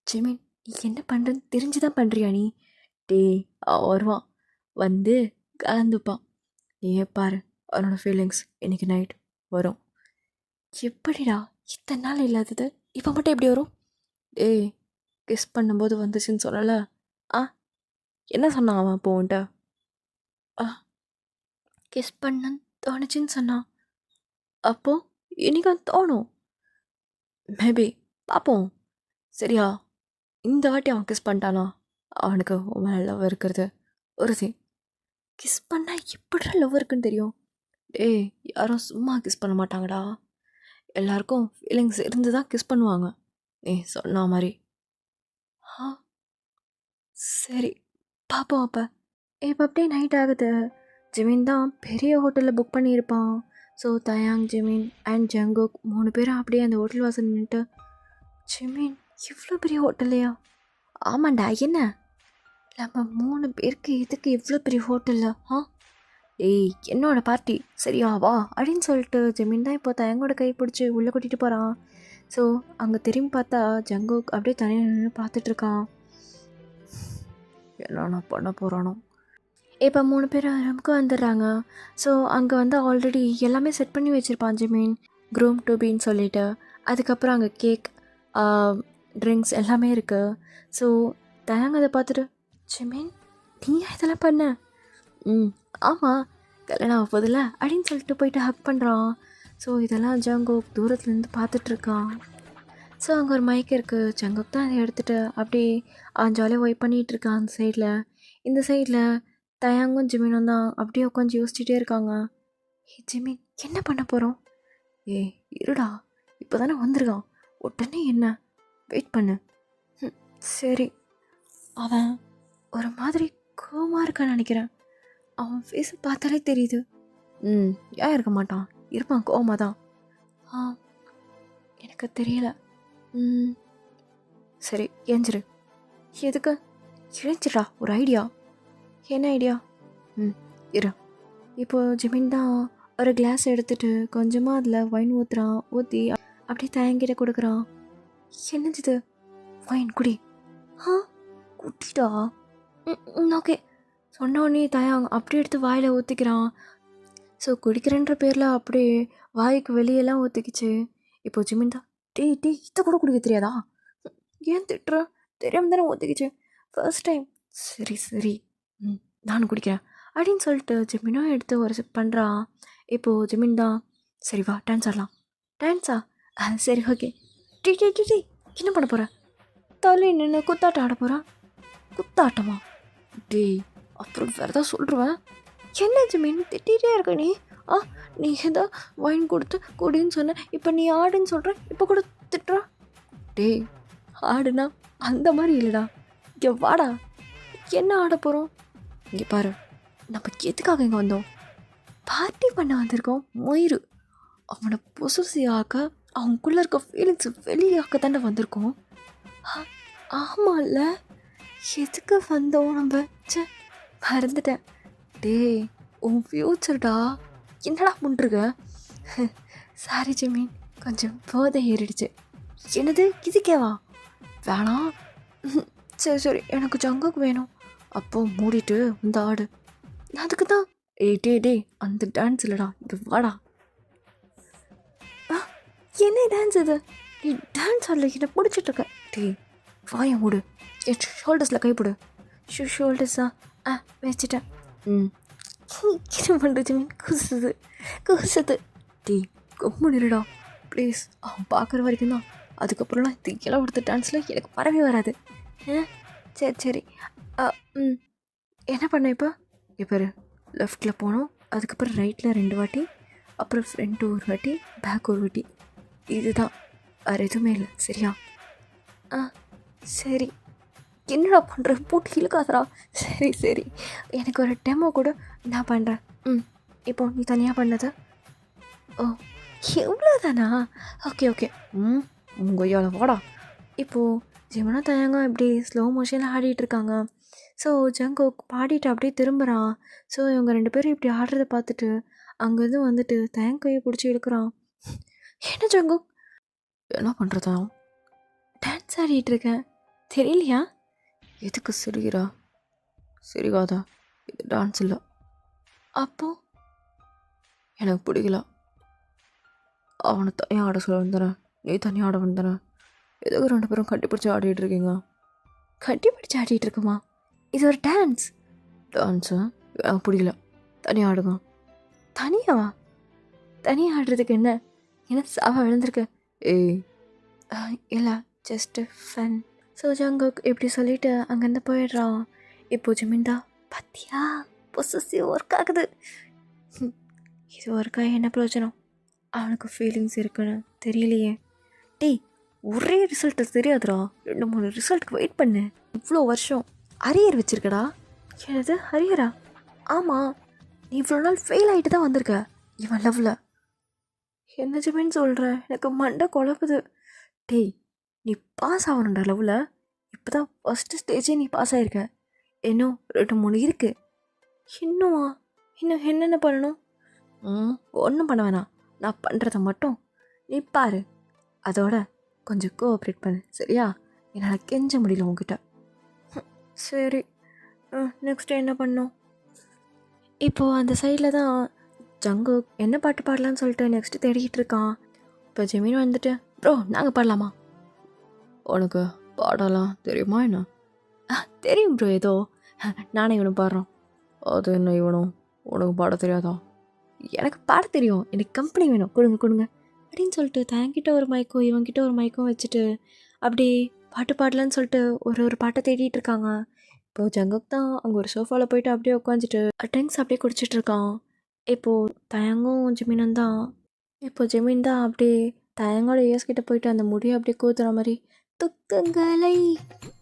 ஜெமீன் நீ என்ன பண்ணுறன்னு தெரிஞ்சு தான் பண்ணுறியா நீ? டேய் அவன் வருவான், வந்து கலந்துப்பான். நீயே பாரு, அவனோட ஃபீலிங்ஸ் இன்னைக்கு நைட் வரும். எப்படிடா இத்தனை நாள் இல்லாதது இப்போ மட்டும் எப்படி வரும்? டேய் கிஸ் பண்ணும்போது வந்துச்சுன்னு சொல்லலை? ஆ என்ன சொன்னான் அவன் அப்போ உன்ட்ட? ஆ கிஸ் பண்ணன்னு தோணுச்சுன்னு சொன்னான். அப்போது இன்னைக்கு தோணும். மேபி பார்ப்போம். சரியா, இந்த வாட்டி அவன் கிஸ் பண்ணிட்டானா அவனுக்கு உன் மேலே லவ் இருக்கிறது உறுதி. கிஸ் பண்ணால் எப்படிடா லவ் இருக்குன்னு தெரியும்? டேய் யாரும் சும்மா கிஸ் பண்ண மாட்டாங்கடா. எல்லாருக்கும் ஃபீலிங்ஸ் இருந்து தான் கிஸ் பண்ணுவாங்க. நீ சொன்ன மாதிரி. ஆ சரி பார்ப்போம் அப்போ. இப்போ அப்படியே நைட் ஆகுது. ஜெமீன் தான் பெரிய ஹோட்டலில் புக் பண்ணியிருப்பான். ஸோ தயாங், ஜெமீன் அண்ட் ஜங்குக் 3 பேரும் அப்படியே அந்த ஹோட்டல் வாசல் நின்றுட்டு, ஜெமீன் இவ்வளோ பெரிய ஹோட்டல்லையா? ஆமாண்டா என்ன? நம்ம 3 பேருக்கு எதுக்கு இவ்வளோ பெரிய ஹோட்டலில்? ஏய் என்னோட பார்ட்டி சரியா வா அப்படின்னு சொல்லிட்டு ஜெமீன் தான் இப்போ தயங்கோட கை பிடிச்சி உள்ளே கூட்டிகிட்டு போகிறான். ஸோ அங்கே திரும்பி பார்த்தா ஜங்குக் அப்படியே தனியாக நின்று பார்த்துட்ருக்கான். என்ன பண்ண போகிறானோ. இப்போ 3 பேர் ரூமுக்கு வந்துடுறாங்க. ஸோ அங்கே வந்து ஆல்ரெடி எல்லாமே செட் பண்ணி வச்சுருப்பான் ஜெமீன், க்ரூம் டு பீன்னு சொல்லிட்டு. அதுக்கப்புறம் அங்கே கேக், ட்ரிங்க்ஸ் எல்லாமே இருக்குது. ஸோ தயாங்க அதை பார்த்துட்டு, ஜெமீன் நீயா இதெல்லாம் பண்ண? ம் ஆமாம், கல்யாணம் ஆக போதில்ல அப்படின்னு சொல்லிட்டு போயிட்டு ஹக் பண்ணுறான். ஸோ இதெல்லாம் ஜங்குக் தூரத்துலேருந்து பார்த்துட்ருக்கான். ஸோ அங்கே ஒரு மைக் இருக்குது. ஜங்குக் தான் அதை எடுத்துகிட்டு அப்படியே ஜாலியாக ஒய்ப் பண்ணிகிட்ருக்கான் அந்த சைடில். இந்த சைடில் தயாங்கும் ஜிமினும் தான் அப்படியே உட்காந்து யோசிச்சுட்டே இருக்காங்க. ஜிமின் என்ன பண்ண போகிறோம்? ஏய் இருடா, இப்போ தானே வந்திருக்கான், உடனே என்ன? வெயிட் பண்ணு. சரி. அவன் ஒரு மாதிரி கோவமாக இருக்கான்னு நினைக்கிறேன். அவன் ஃபேஸை பார்த்தாலே தெரியுது. ஏன் இருக்க மாட்டான், இருப்பான் கோவமாக தான். எனக்கு தெரியல. சரி ஏஞ்சிரு. எதுக்கு? இழைச்சிடா ஒரு ஐடியா. என்ன ஐடியா? இரு. இப்போது ஜிமின் தான் ஒரு கிளாஸ் எடுத்துகிட்டு கொஞ்சமாக அதில் ஒயின் ஊற்றி அப்படியே தயங்கிட்ட கொடுக்குறான். என்னது இது? ஒயின் குடி. குட்டிடா. ஓகே சொன்னோடனே தயாங் அப்படியே எடுத்து வாயில் ஊற்றிக்கிறான். ஸோ குடிக்கிறேன்ற பேரில் அப்படியே வாய்க்கு வெளியெல்லாம் ஊற்றிக்கிச்சு. இப்போ ஜிமின் தான், டேய் இதை கூட குடிக்க தெரியாதா? ஏன் திட்டுற? தெரியாமல் தானே ஊற்றிக்கிச்சு ஃபர்ஸ்ட் டைம். சரி சரி நானும் குடிக்கிறேன் அப்படின்னு சொல்லிட்டு ஜிமினும் எடுத்து ஒரு சிப் பண்ணுறான். இப்போது ஜிமின் தான், சரி வா டான்ஸ் ஆடலாம். டான்ஸா? சரி ஓகே. டி என்ன பண்ண போகிற? தலை நின்று குத்தாட்டம் ஆட போகிறான். குத்தாட்டமா? டேய் அப்புறம் வேறு ஏதாவது சொல்லிடுவேன். என்ன ஜமீன் திட்டிகிட்டே இருக்க நீ? நீ ஏதோ வாங்கி கொடுத்து குடின்னு சொன்ன, இப்போ நீ ஆடுன்னு சொல்கிற, இப்போ கூட திட்டுற. டேய் ஆடுனா அந்த மாதிரி இல்லைடா, இங்கே வாடா. என்ன ஆட போகிறோம்? இங்கே பாரு, நம்ம எதுக்காக இங்கே வந்தோம்? பார்ட்டி பண்ண வந்திருக்கோம். மயிறு அவனை பொசசியாக்க, அவனுக்குள்ளே இருக்க ஃபீலிங்ஸ் வெளியாக்க தானே வந்திருக்கோம். ஆமாம்ல, எதுக்கு வந்தோம் நம்ம? மறந்துட்டேன். டேய் உன் ஃப்யூச்சர்டா, என்னடா பண்ணுருக்க? சாரி ஜமீன், கொஞ்சம் போதை ஏறிடுச்சு. என்னது இதுக்கேவா? வேணாம். சரி சரி, எனக்கு ஜங்குக்கு வேணும். அப்போ மூடிட்டு இந்த ஆடு. அதுக்கு தான். டே அந்த டான்ஸ் இல்லைடா, இது வாடா. என்ன டான்ஸ் இது? நீ டான்ஸ் ஆடல, என்னை பிடிச்சிட்ருக்க. டேய் வாய மூடு, என் ஷோல்டர்ஸில் கைப்பிடு. ஷோல்டர்ஸா? வச்சுட்டேன். என்ன பண்ணுறது மீன்? குசுது. டேய் கொம்முனிடா ப்ளீஸ். அவன் பார்க்குற வரைக்கும் தான். அதுக்கப்புறம்லாம் இது இளம் கொடுத்த டான்ஸில் எனக்கு வரவே வராது. சரி என்ன பண்ண இப்போ? இப்போ லெஃப்டில் போனோம், அதுக்கப்புறம் ரைட்டில் 2 வாட்டி, அப்புறம் ஃப்ரண்ட் ஒரு வாட்டி, பேக் ஒரு வாட்டி. இதுதான், வேறு எதுவுமே இல்லை. சரியா? சரி. என்னடா பண்ணுற? போட்டு இழுக்காதரா. சரி எனக்கு ஒரு டெமோ கூட நான் பண்ணுறேன். இப்போ நீ தனியாக பண்ணது. ஓ எவ்வளோதானா? ஓகே. உங்கள் ஐயாவில் வாடா. இப்போது ஜிமனா தயங்க இப்படி ஸ்லோ மோஷனில் ஆடிட்டுருக்காங்க. ஸோ ஜங்கு பாடிட்டு அப்படியே திரும்புகிறான். ஸோ இவங்க 2 பேரும் இப்படி ஆடுறத பார்த்துட்டு அங்கேருந்து வந்துட்டு தயங்க கையை பிடிச்சி இழுக்கிறான். என்ன ஜங்கு என்ன பண்ணுறதா? டான்ஸ் ஆடிட்டுருக்கேன், தெரியலையா? எதுக்கு சிரிக்கிறா? சிரிக்காதா, இது டான்ஸ் இல்லை. அப்போ எனக்கு பிடிக்கல. அவனை தனியாக ஆட சொல்ல வந்தேன், நீ தனியாக ஆட வந்தேன். எதுக்கு 2 பேரும் கட்டிப்பிடிச்சி ஆடிட்டு இருக்கீங்க? கட்டிப்பிடிச்சி ஆடிட்டு இருக்குமா? இது ஒரு டான்ஸு. எனக்கு பிடிக்கல, தனியாக ஆடுங்க. தனியாவா? தனியாக ஆடுறதுக்கு என்ன சாவா விழுந்திருக்கு? இல்லை, ஜஸ்ட்டு ஃபன். ஸோ ஜங்குக் இப்படி சொல்லிவிட்டு அங்கேருந்து போயிடுறான். இப்போ ஜமீன்தா பத்தியா பொசசிவ் ஒர்க் ஆகுது. இது ஒர்க்காக என்ன பிரயோஜனம்? அவனுக்கு ஃபீலிங்ஸ் இருக்குன்னு தெரியலையே. டேய் ஒரே ரிசல்ட்டு தெரியாதுடா, 2-3 ரிசல்ட்டுக்கு வெயிட் பண்ணு. இவ்வளோ வருஷம் அரியர் வச்சுருக்கடா. என்னது அரியரா? ஆமாம், நீ இவ்வளோ நாள் ஃபெயில் ஆகிட்டு தான் வந்திருக்க இவன் லவ்வில். என்ன ஜமீன் சொல்கிற? எனக்கு மண்டை குழப்புது. டேய் நீ பாஸ் ஆகணுண்டா லவ்வில். இப்போ தான் ஃபஸ்ட்டு ஸ்டேஜே நீ பாஸ் ஆகிருக்க. இன்னும் 2-3 இருக்குது. இன்னுமா? இன்னும் என்னென்ன பண்ணணும்? ஒன்றும் பண்ண வேணாம், நான் பண்ணுறத மட்டும் நீ பாரு. அதோட கொஞ்சம் கோஆப்ரேட் பண்ணு, சரியா? என்னால் கெஞ்ச முடியல உங்ககிட்ட. சரி, நெக்ஸ்ட்டு என்ன பண்ணோம்? இப்போது அந்த சைடில் தான் ஜங்கு என்ன பாட்டு பாடலான்னு சொல்லிட்டு நெக்ஸ்ட்டு தேடிக்கிட்டு இருக்கான். இப்போ ஜெமீன் வந்துட்டு, ப்ரோ நாங்கள் பாடலாமா? உனக்கு பாடலாம் தெரியுமா என்ன? தெரியும் ப்ரோ, ஏதோ நானே இவனும் பாடுறோம். அது என்ன இவனும் உனக்கு பாட தெரியாதா? எனக்கு பாட தெரியும், எனக்கு கம்பெனி வேணும், கொடுங்க அப்படின்னு சொல்லிட்டு தேங்கிட்ட ஒரு மைக்கும் இவங்கிட்ட ஒரு மைக்கும் வச்சுட்டு அப்படி பாட்டு பாடலான்னு சொல்லிட்டு ஒரு பாட்டை தேடிட்டு இருக்காங்க. இப்போது ஜங்குக் தான் அங்கே ஒரு சோஃபாவில் போயிட்டு அப்படியே உட்காந்துட்டு ட்ரிங்க்ஸ் அப்படியே குடிச்சிட்ருக்கான். இப்போது தயங்கும் ஜெமீனும் தான். இப்போது ஜெமீன் தான் அப்படியே தயங்கோட கிட்ட போயிட்டு அந்த முடியை அப்படியே கூத்துற மாதிரி, துக்கங்களை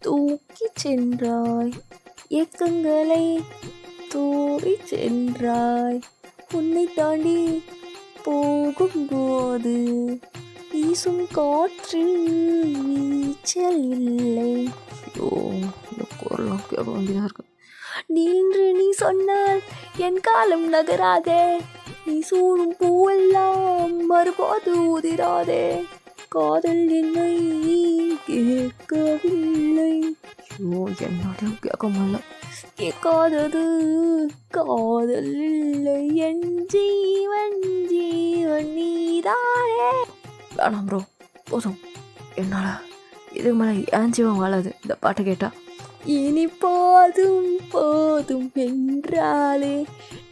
தூக்கி சென்றாய், ஏக்கங்களை தூவி சென்றாய், உன்னை தாண்டி போகும்போது வீசும் காற்றில் நீச்சல் இல்லை. ஐயோ இந்த குரலாம் கேட்க வேண்டியதாக இருக்கு. நீன்று நீ சொன்னால் என் காலம் நகராதே, நீ சூடும் பூவெல்லாம் மறுபோது உதிராதே, காதல் என்னை கேட்கவில்லை. ஐயோ என்னோடையும் கேட்க முடியல. கேட்காதது காதல் இல்லை, என் ஜீவன் நீதானே. வேணாம் ப்ரோ, போதும். என்னால் இதுக்கு மேலே என் ஜீவன் வாழாது இந்த பாட்டை கேட்டா. இனி போதும் என்றாலே,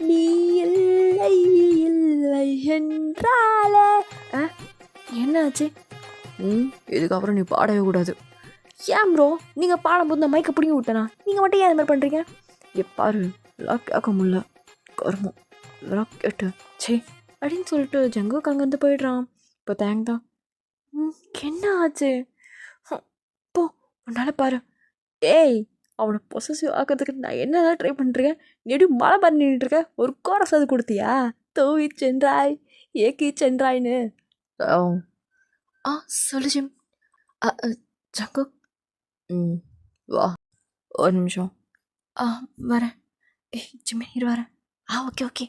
நீ இல்லை என்றாலே. என்னாச்சு? இதுக்கப்புறம் நீ பாடவே கூடாது. ஏன் ப்ரோ, நீங்கள் பாடும்போது நான் மைக்கை பிடிங்கி விட்டேனா? நீங்கள் மட்டும் ஏன் அது மாதிரி பண்ணுறீங்க? எப்பாரு எல்லாம் கேட்க முடியல கருமம் இதெல்லாம் கேட்டு சே அப்படின்னு சொல்லிட்டு ஜங்குக்கு அங்கேருந்து போயிடுறான். இப்போ தேங் தான் என்ன ஆச்சு போ உன்னால் பாரு ஏய் அவனை பொசசிவ் ஆக்கிறதுக்கு நான் என்னதான் ட்ரை பண்ணுறேன். நெடு மழை பண்ணிட்டு இருக்க ஒரு கோரஸ் அது கொடுத்தியா தூவி சென்றாய் ஏக்கி சென்றாய்னு. ஆ சொல்லு ஜிம். ஜங்குக் வா ஒரு நிமிஷம். வரேன். ஜிம்மி இரு வரேன். Okay okay.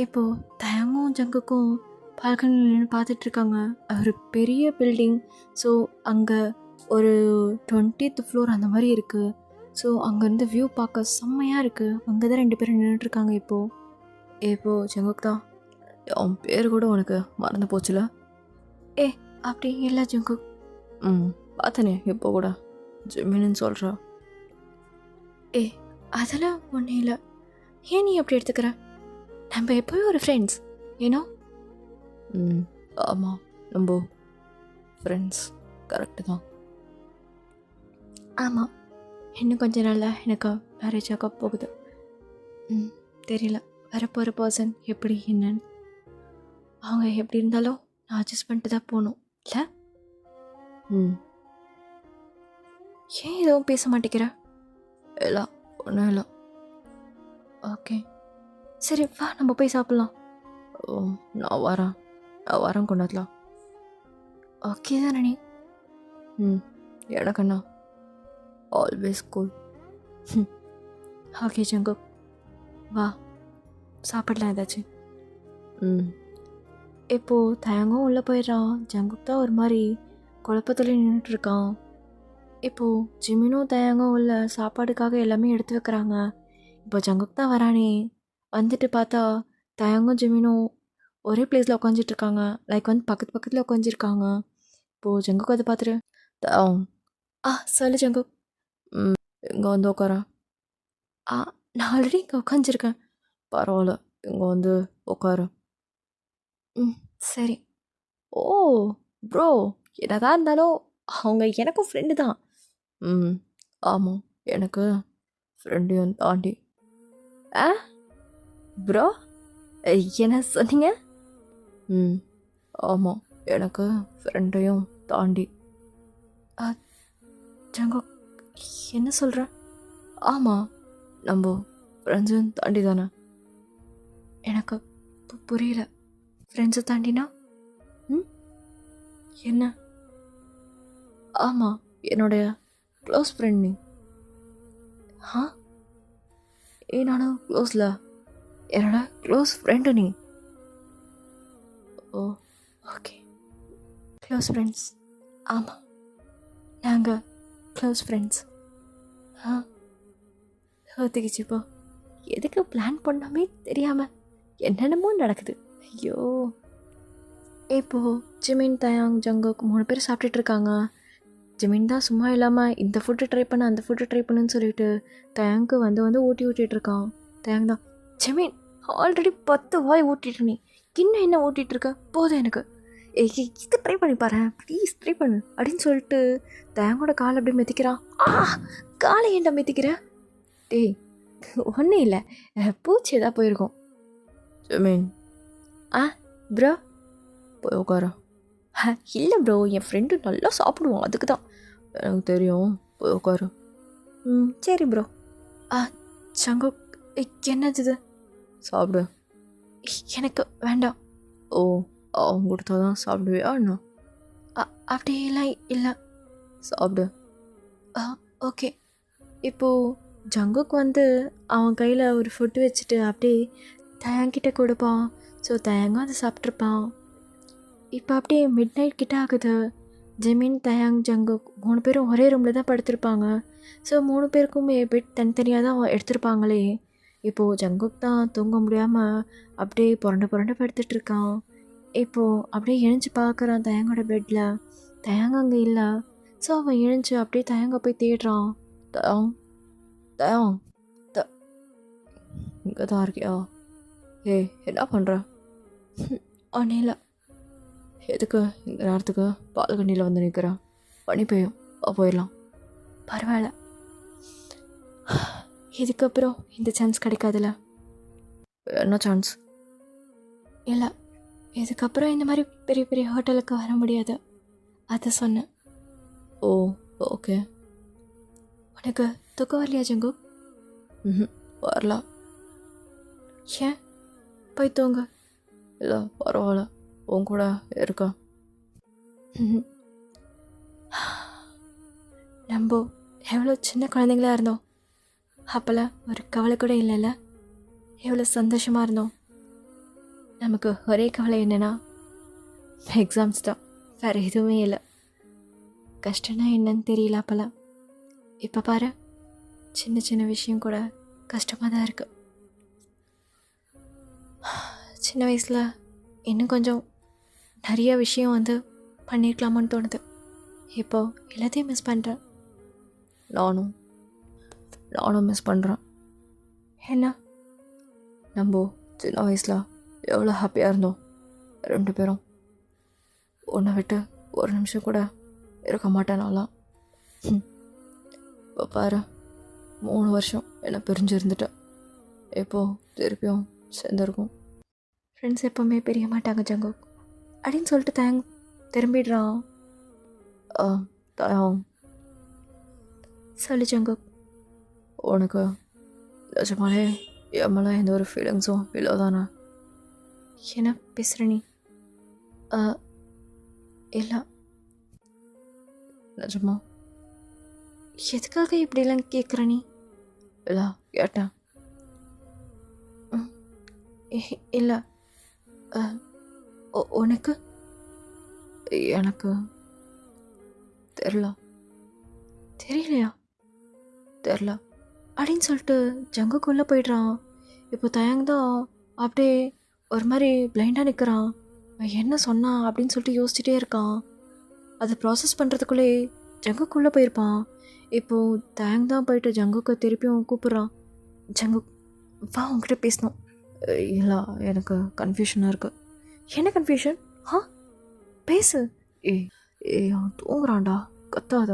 இப்போது தயங்கும் ஜங்குக்கும் பால்கனியில் நின்று பார்த்துட்ருக்காங்க. ஒரு பெரிய பில்டிங். ஸோ அங்கே ஒரு 20th ஃப்ளோர் அந்த மாதிரி இருக்குது. ஸோ அங்கேருந்து வியூ பார்க்க செம்மையாக இருக்குது. அங்கே தான் 2 பேரும் நின்றுட்டுருக்காங்க. இப்போது ஜங்குக் தான் அவன் பேர் கூட உனக்கு மறந்து போச்சுல. அப்படி இல்லை ஜங்குக். பார்த்தனே இப்போ கூட ஜிம்மின்னு சொல்கிறா. அதெல்லாம் ஒன்றும் இல்லை. ஏன் நீ அப்படி எடுத்துக்கிற? நம்ம எப்போயும் ஒரு ஃப்ரெண்ட்ஸ் ஏனோ. ஆமாம் நம்ம ஃப்ரெண்ட்ஸ் கரெக்டு தான். ஆமாம் இன்னும் கொஞ்ச நாளில் எனக்கு மேரேஜ் ஆக போகுது. தெரியல வரப்போகிற பர்சன் எப்படி என்னன்னு. அவங்க எப்படி இருந்தாலும் நான் அட்ஜஸ்ட் பண்ணிட்டு தான் போகணும் இல்லை. ஏன் எதுவும் பேச மாட்டேங்கிற? இல்லை ஒன்றும் இல்லை. ஓகே சரி வா நம்ம போய் சாப்பிட்லாம். நான் வரேன் கொண்டாடலாம். ஓகே தானே நீ? எனக்கண்ணா ஆல்வேஸ் கூல். ஓகே ஜங்குக் வா சாப்பிடலாம் ஏதாச்சும். இப்போது தயங்கும் உள்ளே போயிடுறான். ஜங்குக் தான் ஒரு மாதிரி குழப்பத்தில் நின்றுட்டுருக்கான். இப்போது ஜிமினும் தயங்கும் உள்ள சாப்பாடுக்காக எல்லாமே எடுத்து வைக்கிறாங்க. இப்போ ஜங்குக் தான் வரானே. வந்துட்டு பார்த்தா தயங்கும் ஜிமினும் ஒரே பிளேஸில் உட்காந்துட்ருக்காங்க. லைக் வந்து பக்கத்தில் உட்காந்துருக்காங்க. இப்போது ஜங்குக் அதை பார்த்துட்டு சொல்லு ஜங்குக். இங்கே வந்து உட்காரேன். நான் ஆல்ரெடி இங்கே உட்காந்துருக்கேன். பரவாயில்ல இங்கே வந்து உட்காரு. சரி. ஓ ப்ரோ என்னதான் இருந்தாலும் அவங்க எனக்கும் ஃப்ரெண்டு தான். ஆமாம் எனக்கு ஃப்ரெண்டையும் தாண்டி. ப்ரோ என்ன சொன்னீங்க? ஆமாம் எனக்கு ஃப்ரெண்டையும் தாண்டி. ஜங்குக் என்ன சொல்கிற? ஆமாம் நம்ம ஃப்ரெண்ட்ஸும் தாண்டி தானே. எனக்கு புரியல. ஃப்ரெண்ட்ஸை தாண்டினா என்ன? ஆமாம் என்னுடைய க்ளோஸ் ஃப்ரெண்ட் நீ. நானும் க்ளோஸில் என்னோட க்ளோஸ் ஃப்ரெண்டு நீ. ஓ ஓகே க்ளோஸ் ஃப்ரெண்ட்ஸ். ஆமாம் நாங்கள் க்ளோஸ் ஃப்ரெண்ட்ஸ். ஒத்துக்கிச்சுப்போ. எதுக்கு பிளான் பண்ணோமே தெரியாமல் என்னென்னமோ நடக்குது. ஐயோ. இப்போது ஜிமின் தயாங் ஜங்குக் 3 பேர் சாப்பிட்டுட்ருக்காங்க. ஜிமின் தான் சும்மா இல்லாமல் இந்த ஃபுட்டு ட்ரை பண்ண அந்த ஃபுட்டு ட்ரை பண்ணுன்னு சொல்லிட்டு தயாங்க்கு வந்து ஊட்டிகிட்ருக்கான். தயாங் தான் ஜிமின் ஆல்ரெடி 10 வாய் ஊட்டிட்டு நீ இன்னும் என்ன ஊட்டிகிட்ருக்க போதும் எனக்கு. இது ட்ரை பண்ணி பாரு ப்ளீஸ் ட்ரை பண்ணு அப்படின்னு சொல்லிட்டு தயாங்கோட காலை அப்படியே மெதிக்கிறான். காலை ஏன்டா மெதிக்கிற? டேய் ஒன்றும் இல்லை பூச்சி எதா போயிருக்கோம். ஜிமின் ப்ரோ போய் உட்கார. இல்லை ப்ரோ என் ஃப்ரெண்டு நல்லா சாப்பிடுவான் அதுக்கு தான். எனக்கு தெரியும் போய் உட்காரு. சரி ப்ரோ. ஜங்குக் என்னது இது? சாப்பிடு. எனக்கு வேண்டாம். ஓ அவங்க கொடுத்தா தான் சாப்பிடுவியா என்ன? அப்படியெல்லாம் இல்லை. சாப்பிடு. ஓகே. இப்போது ஜங்குக் வந்து அவன் கையில் ஒரு ஃபுட்டு வச்சுட்டு அப்படியே தயாங்கிட்ட கொடுப்பான். ஸோ தயாங்கும் அதை சாப்பிட்ருப்பான். இப்போ அப்படியே மிட் நைட் கிட்ட ஆகுது. ஜிமின் தயாங் ஜங்குக் 3 பேரும் ஒரே ரூமில் தான் படுத்திருப்பாங்க. ஸோ 3 பேருக்குமே பெட் தனித்தனியாக தான் எடுத்திருப்பாங்களே. இப்போது ஜங்குக் தான் தூங்க முடியாமல் அப்படியே புரண்டு படுத்துட்ருக்கான். இப்போது அப்படியே எழுஞ்சி பார்க்குறான் தயாங்கோட பெட்டில். தயாங்க அங்கே இல்லை. ஸோ அவன் எழுஞ்சி அப்படியே தயாங்க போய் தேடுறான். தயாங் இங்கே தான் இருக்கியா? என்ன பண்ணுற? ஒன்றும் இல்லை. எதுக்கு இந்த நேரத்துக்கு பால்கனியில் வந்து நிற்கிறேன்? பனி பெய்யும் போயிடலாம். பரவாயில்ல இதுக்கப்புறம் இந்த சான்ஸ் கிடைக்காதுல்ல. என்ன சான்ஸ்? இல்லை, இதுக்கப்புறம் இந்த மாதிரி பெரிய பெரிய ஹோட்டலுக்கு வர முடியாது, அதை சொன்னேன். ஓ ஓகே. உனக்கு தூக்கம் வரலையா ஜங்கு? ம் வரல. ஏன்? போய் தூங்க. இல்லை பரவாயில்ல, உன் கூட இருக்கா. நம்ம எவ்வளோ சின்ன குழந்தைங்களா இருந்தோம், அப்போல்லாம் ஒரு கவலை கூட இல்லைல்ல. எவ்வளோ சந்தோஷமாக இருந்தோம். நமக்கு ஒரே கவலை என்னென்னா எக்ஸாம்ஸ் தான், வேறு எதுவுமே இல்லை. கஷ்டம்னா என்னன்னு தெரியல அப்போல்லாம். இப்போ பாரு, சின்ன சின்ன விஷயம் கூட கஷ்டமாக தான் இருக்குது. சின்ன வயசில் இன்னும் கொஞ்சம் நிறைய விஷயம் பண்ணியிருக்கலாமான்னு தோணுது. இப்போது எல்லாத்தையும் மிஸ் பண்ணுறேன். நானும் மிஸ் பண்ணுறேன். என்ன? நம்ம சின்ன வயசில் எவ்வளோ ஹாப்பியாக இருந்தோம் 2 பேரும். உன்னை விட்டு ஒரு நிமிஷம் கூட இருக்க மாட்டேனாலாம். இப்போ பாரு, 3 வருஷம் என்னை பிரிஞ்சிருந்துட்டேன். எப்போது திருப்பியும் சேர்ந்துருக்கும். ஃப்ரெண்ட்ஸ் எப்போவுமே பிரிய மாட்டாங்க ஜங்கு அப்படின்னு சொல்லிட்டு திரும்பிடுறான். தயம், சொல்லு ஜங்கு. உனக்கு நிஜமாலே என் மேலே எந்த ஒரு ஃபீலிங்ஸும் இல்லை தானே? என்ன பேசுகிற நீ? இல்லை. நிஜமா? எதுக்காக இப்படிலாம் கேட்குற நீ? இல்லை கேட்டேன். இல்லை. உனக்கு? எனக்கு தெரியலையா? தெரில அப்படின்னு சொல்லிட்டு ஜங்குக்குள்ளே போயிடுறான். இப்போ தயங்தான் அப்படியே ஒரு மாதிரி பிளைண்டாக நிற்கிறான். என்ன சொன்னான் அப்படின்னு சொல்லிட்டு யோசிச்சுட்டே இருக்கான். அதை ப்ராசஸ் பண்ணுறதுக்குள்ளே ஜங்குக்குள்ளே போயிருப்பான். இப்போது தயங்தான் போயிட்டு ஜங்குக்கு திருப்பியும் கூப்பிட்றான். ஜங்கு வா, உங்ககிட்ட பேசணும். இல்லை, எனக்கு கன்ஃபியூஷனாக இருக்குது. என்ன கன்ஃபியூஷன்? பேசு. அவன் தூங்குறான்டா, கத்தாத.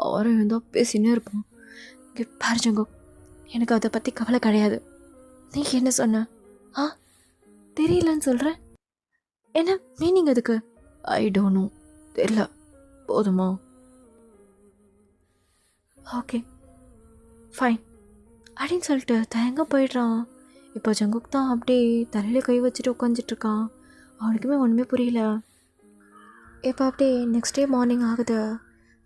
அவரும் இருந்தால் பேசினே இருப்பான். இங்கே பாரு ஜங்கு, எனக்கு அதை பற்றி கவலை கிடையாது. நீ என்ன சொன்ன? தெரியலன்னு சொல்கிற. என்ன மீனிங் அதுக்கு? I don't know. தெரியல. போதுமா? ஓகே ஃபைன் அப்படின்னு சொல்லிட்டு தயங்க போயிடுறான். இப்போ ஜங்குக் தான் அப்படியே தலையில் கை வச்சுட்டு உட்காந்துட்ருக்கான். அவனுக்குமே ஒன்றுமே புரியல. இப்போ அப்படியே நெக்ஸ்ட் டே மார்னிங் ஆகுது.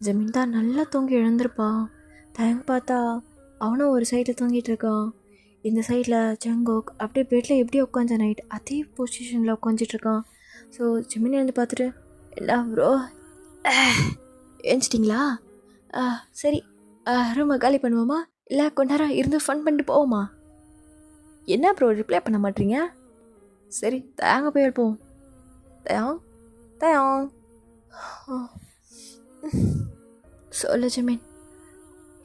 ஜமீன் தான் நல்லா தூங்கி எழுந்திருப்பான். தயங்க பார்த்தா அவனும் ஒரு சைடில் தூங்கிட்டு இருக்கான். இந்த சைடில் ஜங்குக் அப்படியே பெட்டில் எப்படி உட்காந்த நைட் அதே பொசிஷனில் உட்காந்துட்ருக்கான். ஸோ ஜமீன் எழுந்து பார்த்துட்டு, என்ன ப்ரோ எழுந்துட்டிங்களா? சரி, ரூமை காலி பண்ணுவோமா, இல்லை கொஞ்ச நேரம் இருந்து ஃபன் பண்ணிட்டு போவோமா? என்ன ப்ரோ ரிப்ளை பண்ண மாட்டீங்க? சரி தயாங்க போய் எழுப்போம். தயாங் சொல்லு ஜமீன்.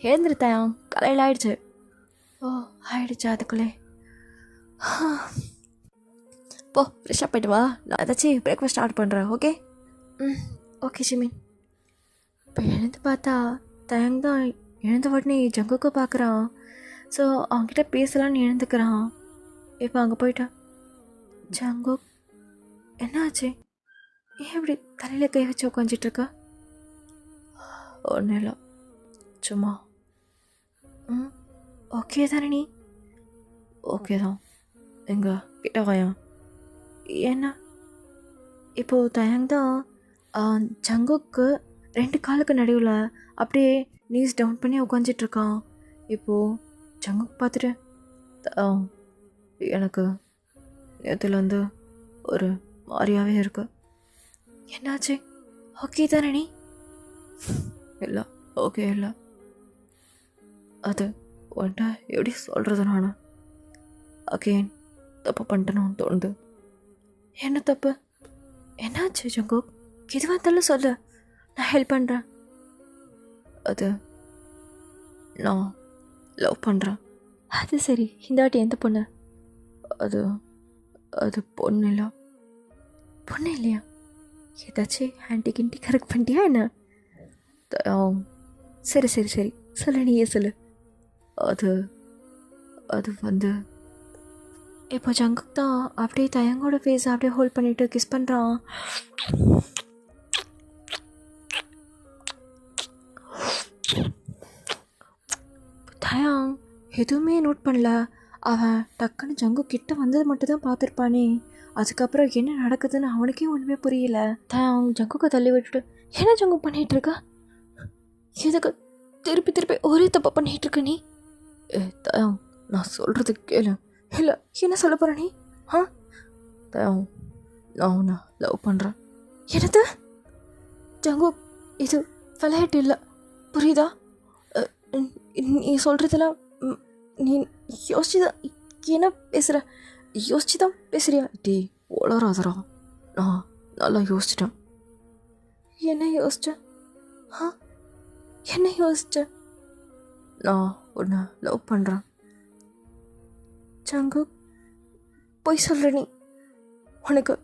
எழுந்துரு தயாங், காலையில் ஆயிடுச்சு. ஓ ஆயிடுச்சு அதுக்குள்ளே. போ ஃப்ரெஷ்ஷாக போய்ட்டு வா, நான் ஏதாச்சும் பிரேக்ஃபாஸ்ட் ஆர்டர் பண்ணுறேன். ஓகே? ஓகே ஜமீன். இப்போ எழுந்து பார்த்தா தயங் தான் எழுந்த உடனே ஜங்குக்கு பார்க்குறான். ஸோ அவன்கிட்ட பேசலான்னு எழுந்துக்கிறான். இப்போ அங்கே போயிட்டான். ஜங்குக் என்னாச்சு? ஏன் இப்படி தலையில் கை வச்சு உட்காந்துட்ருக்கா? ஒன்றும் இல்லை, சும்மா. ஓகே தானே நீ? ஓகே தான். எங்க கிட்ட வாயா. என்ன? இப்போது தயங் தான் ஜங்குக்கு 2 காலுக்கு நடுவில் அப்படியே நீஸ் டவுன் பண்ணி உட்காந்துட்ருக்கான். இப்போது ஜங்குக் பார்த்துட்டு, எனக்கு நேற்றுலேருந்து ஒரு மாதிரியாகவே இருக்கு. என்னாச்சு? ஓகே தானே நீ? இல்லை, ஓகே இல்லை. அது உன்ட்ட எப்படி சொல்கிறது? நான் அகெயின் தப்பு பண்ணிட்டேன்னு தோணுது. என்ன தப்பு? என்னாச்சு ஜங்குக்? எதுவாக இருந்தாலும் சொல்லு, நான் ஹெல்ப் பண்ணுறேன். அது நான் லவ் பண்ணுறேன். அது சரி, இந்த வாட்டி எந்த பொண்ணு? அது அது பொண்ணு இல்லை. பொண்ணு இல்லையா? ஏதாச்சும் ஆன்டி கிண்டி கரெக்ட் பண்ணிட்டியா என்ன? தயம், சரி சரி சரி சொல்லு, நீயே சொல்லு. அது அது வந்து இப்போ ஜங்குக் தான் அப்படியே தயங்கோட ஃபேஸ் அப்படியே ஹோல்ட் பண்ணிட்டு கிஸ் பண்ணுறான். தயாங் எதுவுமே நோட் பண்ணல. அவன் டக்குன்னு ஜங்கு கிட்ட வந்தது மட்டும் தான் பார்த்துருப்பானே. அதுக்கப்புறம் என்ன நடக்குதுன்னு அவனுக்கே ஒன்றுமே புரியல. தயாங் ஜங்குக்கு தள்ளி விட்டுட்டு, என்ன ஜங்கு பண்ணிகிட்டு இருக்கா? எதுக்கு திருப்பி திருப்பி ஒரே தப்பா பண்ணிகிட்டு இருக்க நீ? தயாங், நான் சொல்கிறது கேளு. இல்லை, என்ன சொல்ல போகிற நீ? தயாங், நான் உன்னை லவ் பண்ணுறேன். என்னது? ஜங்கு, இது விளையாட்டு இல்லை, புரியுதா? நீ சொல்கிறதெல்லாம் நீ யோசிச்சு தான் என்ன பேசுகிற? யோசிச்சு தான் பேசுறியா? டே வளராதரா, நான் நல்லா யோசிச்சிட்டேன். என்ன யோசிச்ச? என்ன யோசிச்ச? நான் உன்னை லவ் பண்ணுறேன். ஜங்கு, போய் சொல்கிற நீ? உனக்கு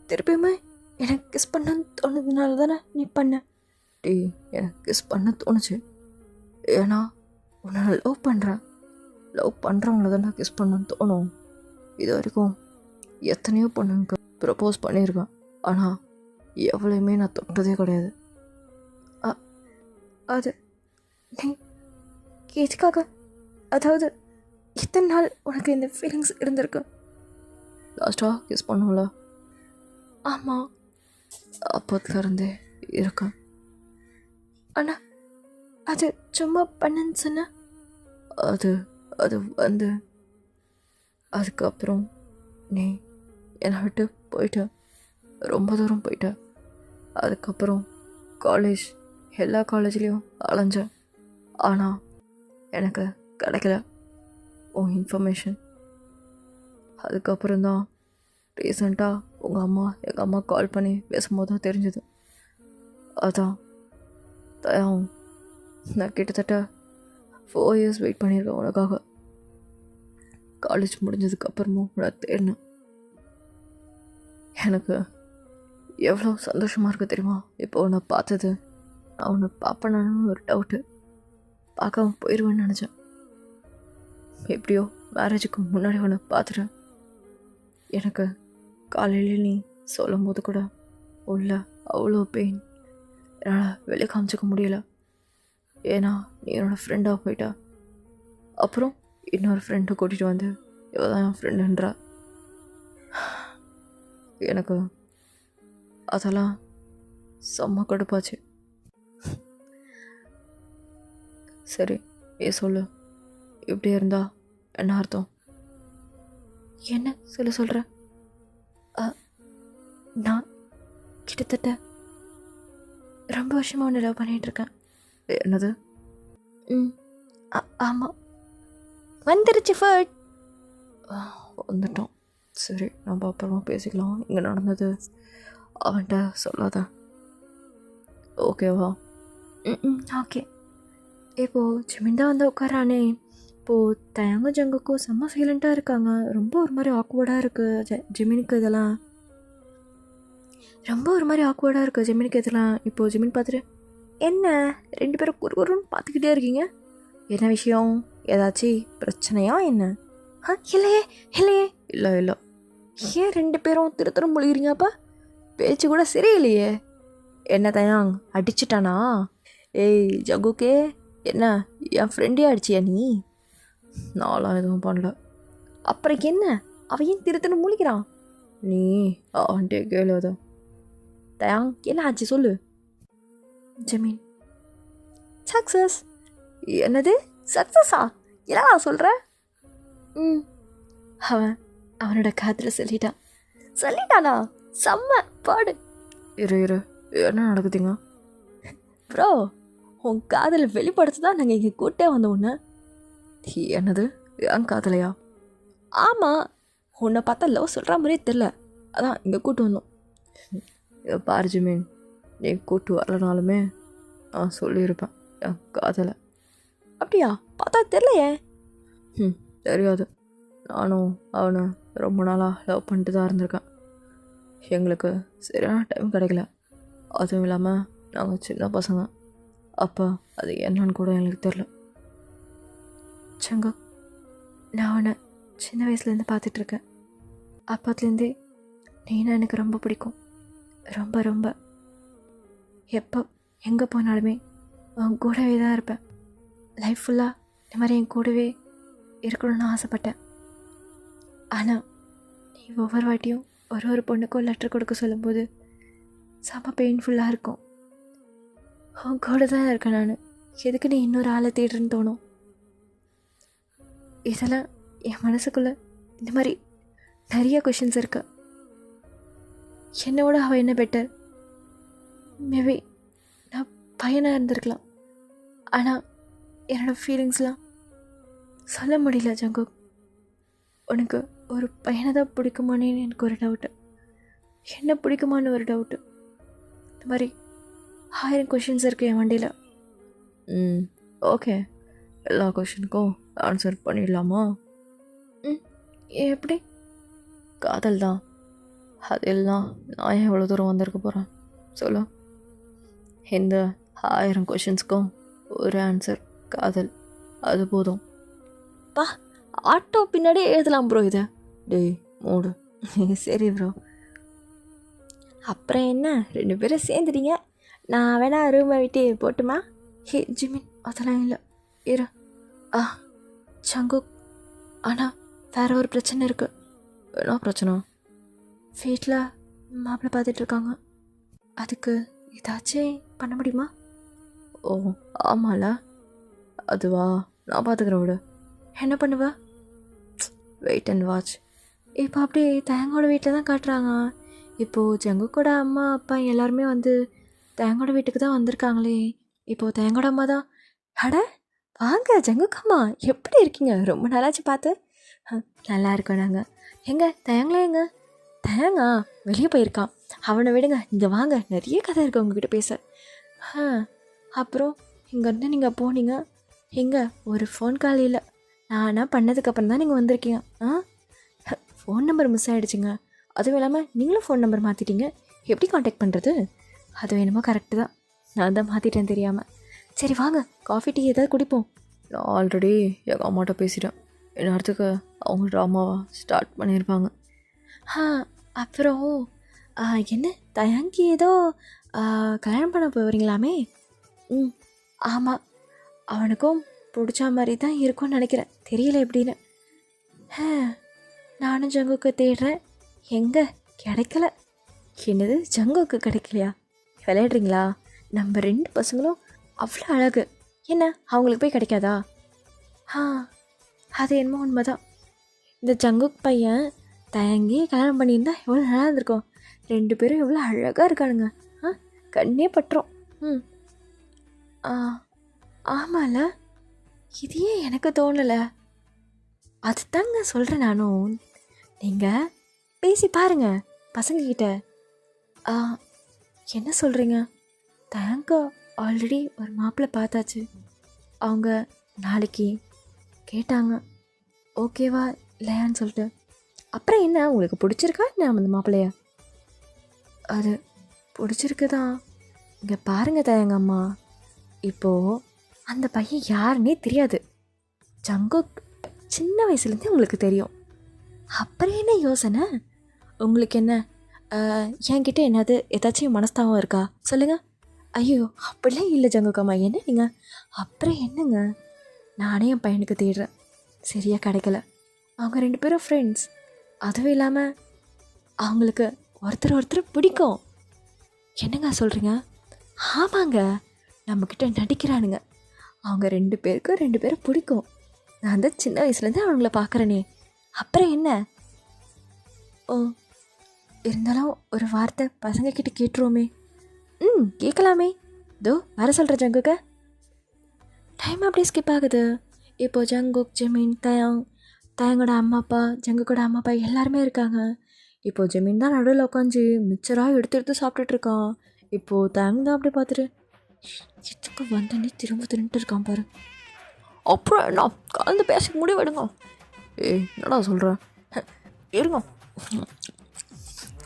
திருப்பியுமே எனக்கு கிஸ் பண்ண தோணுதுனால தானே நீ பண்ண? டே, எனக்கு கிஸ் பண்ண தோணுச்சு. ஏன்னா உன்னை லவ் பண்ணுறேன். லவ் பண்ணுறவங்கள தானே கிஸ் பண்ணணும்னு தோணும். இது வரைக்கும் எத்தனையோ பொண்ணுங்க ப்ரப்போஸ் பண்ணியிருக்கேன். ஆனால் எவ்வளவுமே நான் தொட்டதே கிடையாது. அது நீ எதுக்காக? அதாவது இத்தனை நாள் உனக்கு இந்த ஃபீலிங்ஸ் இருந்திருக்கு? லாஸ்ட்டாக கிஸ் பண்ணும்ல, ஆமாம், அப்போதுலேருந்தே இருக்கேன். ஆனால் அது சும்மா பண்ணுன்னு சொன்ன. அது அது வந்து அதுக்கப்புறம் நீ என்னை விட்டு போயிட்ட, ரொம்ப தூரம் போயிட்ட. அதுக்கப்புறம் காலேஜ், எல்லா காலேஜ்லேயும் அலைஞ்சேன். ஆனால் எனக்கு கிடைக்கல உன் இன்ஃபர்மேஷன். அதுக்கப்புறம்தான் ரீசண்டாக எங்கள் அம்மா கால் பண்ணி பேசும்போது தான் தெரிஞ்சது. அதான் தயாங், நான் கிட்டத்தட்ட 4 years வெயிட் பண்ணியிருக்கேன் உனக்காக. காலேஜ் முடிஞ்சதுக்கப்புறமும் நான் தேடினேன். எனக்கு எவ்வளோ சந்தோஷமாக இருக்குது தெரியுமா இப்போ உன்னை பார்த்தது. நான் உன்னை பார்ப்பேனான்னு ஒரு டவுட்டு. பார்க்காம போயிடுவேன்னு நினச்சேன். எப்படியோ மேரேஜுக்கு முன்னாடி உன்னை பார்த்துட்டேன். எனக்கு காலையில் நீ சொல்லும் போது கூட உள்ள அவ்வளோ பெயின் என்னால் வெளியே காமிச்சிக்க முடியல. ஏன்னா நீ என்னோடய ஃப்ரெண்டாக போயிட்டா. அப்புறம் இன்னொரு ஃப்ரெண்டை கூட்டிகிட்டு வந்து இவ தான் என் ஃப்ரெண்டுன்றா. எனக்கு அதெல்லாம் செம்ம கடுப்பாச்சு. சரி, சொல்லு, இப்படி இருந்தா என்ன அர்த்தம்? என்ன சொல்கிற? நான் கிட்டத்தட்ட ரொம்ப வருஷமாக ஒன்று லவ் பண்ணிகிட்ருக்கேன். என்னது? ஆமாம், வந்துருச்சு ஃபர்ட். வந்துட்டோம். சரி, நம்ம அப்புறமா பேசிக்கலாம். இங்கே நடந்தது அவன்கிட்ட சொல்லாத, ஓகேவா? ஓகே. இப்போது ஜிமின் தான் வந்து உட்காரானே. இப்போது தயங்க ஜங்குக்கும் செம்ம சைலண்ட்டாக இருக்காங்க. ரொம்ப ஒரு மாதிரி ஆக்வர்டாக இருக்குது ஜிமினுக்கு. இதெல்லாம் ரொம்ப ஒரு மாதிரி ஆக்வர்டாக இருக்குது ஜிமினுக்கு இதெல்லாம். இப்போது ஜிமின் பார்த்துட்டு, என்ன 2 பேரும் குறுன்னு பார்த்துக்கிட்டே இருக்கீங்க? என்ன விஷயம்? ஏதாச்சும் பிரச்சனையா என்ன? இல்லையே இல்லையே. இல்லை இல்லை. ஏன் 2 பேரும் திரு முழுகிறீங்கப்பா? பேச்சு கூட சரியில்லையே. என்ன தயாங் அடிச்சிட்டானா? ஏய் ஜங்குக்கே, என்ன என் ஃப்ரெண்டே அடிச்சியா நீ? நான்லாம் எதுவும் பண்ணல. அப்புறம் என்ன, அவன் ஏன் திரு முழிக்கிறான்? நீ அவன்கிட்ட கேளாத. தயாங் என்ன ஆச்சு சொல்லு. ஜமீன், சக்ஸஸ். என்னது சக்ஸஸா? என்னடா சொல்கிற? அவனோட காதில் சொல்லிட்டானா? செம்ம பாடு. இரு, என்ன நடக்குதுங்க? ப்ரோ, உன் காதலை வெளிப்படுத்த தான் நாங்கள் இங்கே கூட்டே வந்த உன்னை. என்னது, என் காதலையா? ஆமாம், உன்னை பார்த்தா லவ் சொல்கிற மாதிரியே தெரில, அதான் இங்கே கூட்டு வந்தோம். பாரு ஜிமின், நீ கூட்டு வரலனாலுமே நான் சொல்லியிருப்பேன் என் காதலை. அப்படியா? பார்த்தா தெரிலையே. தெரியாது. நானும் அவனை ரொம்ப நாளாக லவ் பண்ணிட்டு தான் இருந்திருக்கேன். எங்களுக்கு சரியான டைம் கிடைக்கல. அதுவும் இல்லாமல் நாங்கள் சின்ன பசங்க. அப்போ அது என்னன்னு கூட எங்களுக்கு தெரில. சங்க, நான் உன்னை சின்ன வயசுலேருந்து பார்த்துட்ருக்கேன். அப்போத்துலேருந்தே நீனா எனக்கு ரொம்ப பிடிக்கும். ரொம்ப ரொம்ப. எப்போ எங்கே போனாலுமே உன் கூடவே தான் இருப்பேன். லைஃப் ஃபுல்லாக இந்த மாதிரி என் கூடவே இருக்கணும்னு ஆசைப்பட்டேன். ஆனால் நீ ஒவ்வொரு வாட்டியும் ஒரு பொண்ணுக்கும் லெட்டர் கொடுக்க சொல்லும்போது செம்ம பெயின்ஃபுல்லாக இருக்கும். உன் கூட தான் இருக்கேன் நான். எதுக்கு நீ இன்னொரு ஆளை தேடுறேன்னு தோணும். இதெல்லாம் என் மனசுக்குள்ளே இந்த மாதிரி நிறைய கொஷின்ஸ் இருக்கு. என்னோட அவள் என்ன பெட்டர்? மேபி நான் பையனாக இருந்திருக்கலாம். ஆனால் என்னோடய ஃபீலிங்ஸ்லாம் சொல்ல முடியல ஜங்குக். உனக்கு ஒரு பையனை தான் பிடிக்குமானு எனக்கு ஒரு டவுட்டு. என்ன பிடிக்குமான்னு ஒரு டவுட்டு. இந்த மாதிரி 1000 கொஷின்ஸ் இருக்குது என் வண்டியில். ஓகே, எல்லா கொஷினுக்கும் ஆன்சர் பண்ணிடலாமா? எப்படி? காதல் தான். அதெல்லாம் நான் ஏன் எவ்வளோ தூரம் வந்திருக்க போகிறேன் சொல்லு. இந்த 1000 கொஷின்ஸ்க்கும் ஒரு ஆன்சர் காதல். அது போதும். பா, ஆட்டோ பின்னாடி எழுதலாம் ப்ரோ இதை. டேய் மூடு. சரி ப்ரோ. அப்புறம் என்ன, 2 பேரும் சேர்ந்துட்டீங்க. நான் வேணா ரூமை விட்டு போட்டுமா? ஹே ஜிமின், அதெல்லாம் இல்லை. இரு. ஜங்குக், ஆனால் வேற ஒரு பிரச்சனை இருக்குது. என்ன பிரச்சனை? வீட்டில் மாப்பிள்ளை பார்த்துட்ருக்காங்க. அதுக்கு ஏதாச்சும் பண்ண முடியுமா? ஓ ஆமால, அதுவா, நான் பார்த்துக்கிறேன் விடு. என்ன பண்ணுவா? Wait and watch. இப்போ அப்படியே தேங்கோட வீட்டில் தான் காட்டுறாங்க. இப்போது ஜங்குக்கோட அம்மா அப்பா எல்லாருமே வந்து தேங்கோட வீட்டுக்கு தான் வந்திருக்காங்களே. இப்போது தேங்கோட அம்மா தான். அட வாங்க ஜங்குக்கம்மா, எப்படி இருக்கீங்க? ரொம்ப நாளாச்சு பார்த்து. நல்லா இருக்கோம் நாங்கள். தேங்களா தேங்கா வெளியே போயிருக்கான். அவனை விடுங்க, இங்கே வாங்க, நிறைய கதை இருக்குது உங்ககிட்ட பேச. அப்புறம் இங்கேருந்து நீங்கள் போனீங்க. ஒரு ஃபோன் கால் இல்லை. நானாக பண்ணதுக்கப்புறம் தான் நீங்கள் வந்திருக்கீங்க. ஃபோன் நம்பர் மிஸ் ஆகிடுச்சிங்க. அதுவும் இல்லாமல் நீங்களும் ஃபோன் நம்பர் மாற்றிட்டீங்க. எப்படி காண்டாக்ட் பண்ணுறது? அது வேணுமோ கரெக்டு தான், நான் தான் மாற்றிட்டேன் தெரியாமல். சரி வாங்க, காஃபி டீ ஏதாவது குடிப்போம். நான் ஆல்ரெடி எங்கள் அம்மாட்ட பேசிட்டேன். நேரத்துக்கு அவங்க ட்ராமாவை ஸ்டார்ட் பண்ணியிருப்பாங்க. அப்புறம் என்ன தயங்கி ஏதோ கல்யாணம் பண்ண போகிறீங்களாமே? ஆமாம், அவனுக்கும் பிடிச்ச மாதிரி தான் இருக்கும்னு நினைக்கிறேன். தெரியல எப்படின்னு. நானும் ஜங்குக்கு தேடுறேன், எங்கே கிடைக்கல. என்னது, ஜங்குக்கு கிடைக்கலையா? விளையாடுறீங்களா? நம்ம 2 பசங்களும் அவ்வளோ அழகு, என்ன அவங்களுக்கு போய் கிடைக்காதா? அது என்னமோ உண்மைதான். இந்த ஜங்குக் பையன் தயங்கி கல்யாணம் பண்ணியிருந்தா எவ்வளோ நல்லா இருந்திருக்கும். 2 பேரும் எவ்வளோ அழகாக இருக்கானுங்க. கண்ணே பட்டுரும். ஆமாம்ல, இது ஏன் எனக்கு தோணலை? அது தாங்க சொல்கிறேன் நானும். நீங்கள் பேசி பாருங்க பசங்கக்கிட்ட. என்ன சொல்கிறீங்க? தயங்கா ஆல்ரெடி ஒரு மாப்பிள்ளை பார்த்தாச்சு. அவங்க நாளைக்கு கேட்டாங்க ஓகேவா இல்லையான்னு சொல்லிட்டு. அப்புறம் என்ன, உங்களுக்கு பிடிச்சிருக்கா என்ன அந்த மாப்பிள்ளைய? அது பிடிச்சிருக்கு தான். இங்கே பாருங்க தயங்கம்மா, இப்போது அந்த பையன் யாருன்னே தெரியாது. ஜங்குக் சின்ன வயசுலேருந்தே உங்களுக்கு தெரியும். அப்புறம் என்ன யோசனை உங்களுக்கு? என்ன என்கிட்ட என்னது ஏதாச்சும் மனஸ்தாபம் இருக்கா சொல்லுங்கள்? ஐயோ அப்படிலாம் இல்லை ஜங்குக்கம்மா, என்ன நீங்கள்? அப்புறம் என்னங்க, நானே என் பையனுக்கு தேடுறேன், சரியாக கிடைக்கல. அவங்க 2 பேரும் ஃப்ரெண்ட்ஸ். அதுவும் இல்லாமல் அவங்களுக்கு ஒருத்தர் பிடிக்கும். என்னங்க சொல்கிறீங்க? ஆமாங்க, நம்மக்கிட்ட நடிக்கிறானுங்க. அவங்க 2 பேருக்கும் 2 பேரும் பிடிக்கும். நான் தான் சின்ன வயசுலேருந்து அவங்கள பார்க்குறேனே. அப்புறம் என்ன? இருந்தாலும் ஒரு வார்த்தை பசங்கக்கிட்ட கேட்டுருவோமே. கேட்கலாமே. இதோ வர சொல்கிற ஜங்குக்க. டைம் அப்படியே ஸ்கிப் ஆகுது. இப்போது ஜங்குக், ஜெமீன், தயங்கோட அம்மா அப்பா, ஜங்குக்கோட அம்மா அப்பா எல்லாருமே இருக்காங்க. இப்போது ஜெமீன் தான் நடுவில் உட்காந்து மிச்சராக எடுத்து சாப்பிட்டுட்ருக்கான். இப்போது தயங்க தான் அப்படி பார்த்துட்டு எதுக்கு வந்தோடனே திரும்பிட்டு இருக்கான் பாரு. அப்புறம் என்ன, கலந்து பேச முடிவெடுங்க. என்னடா சொல்கிறேன்? இருங்க,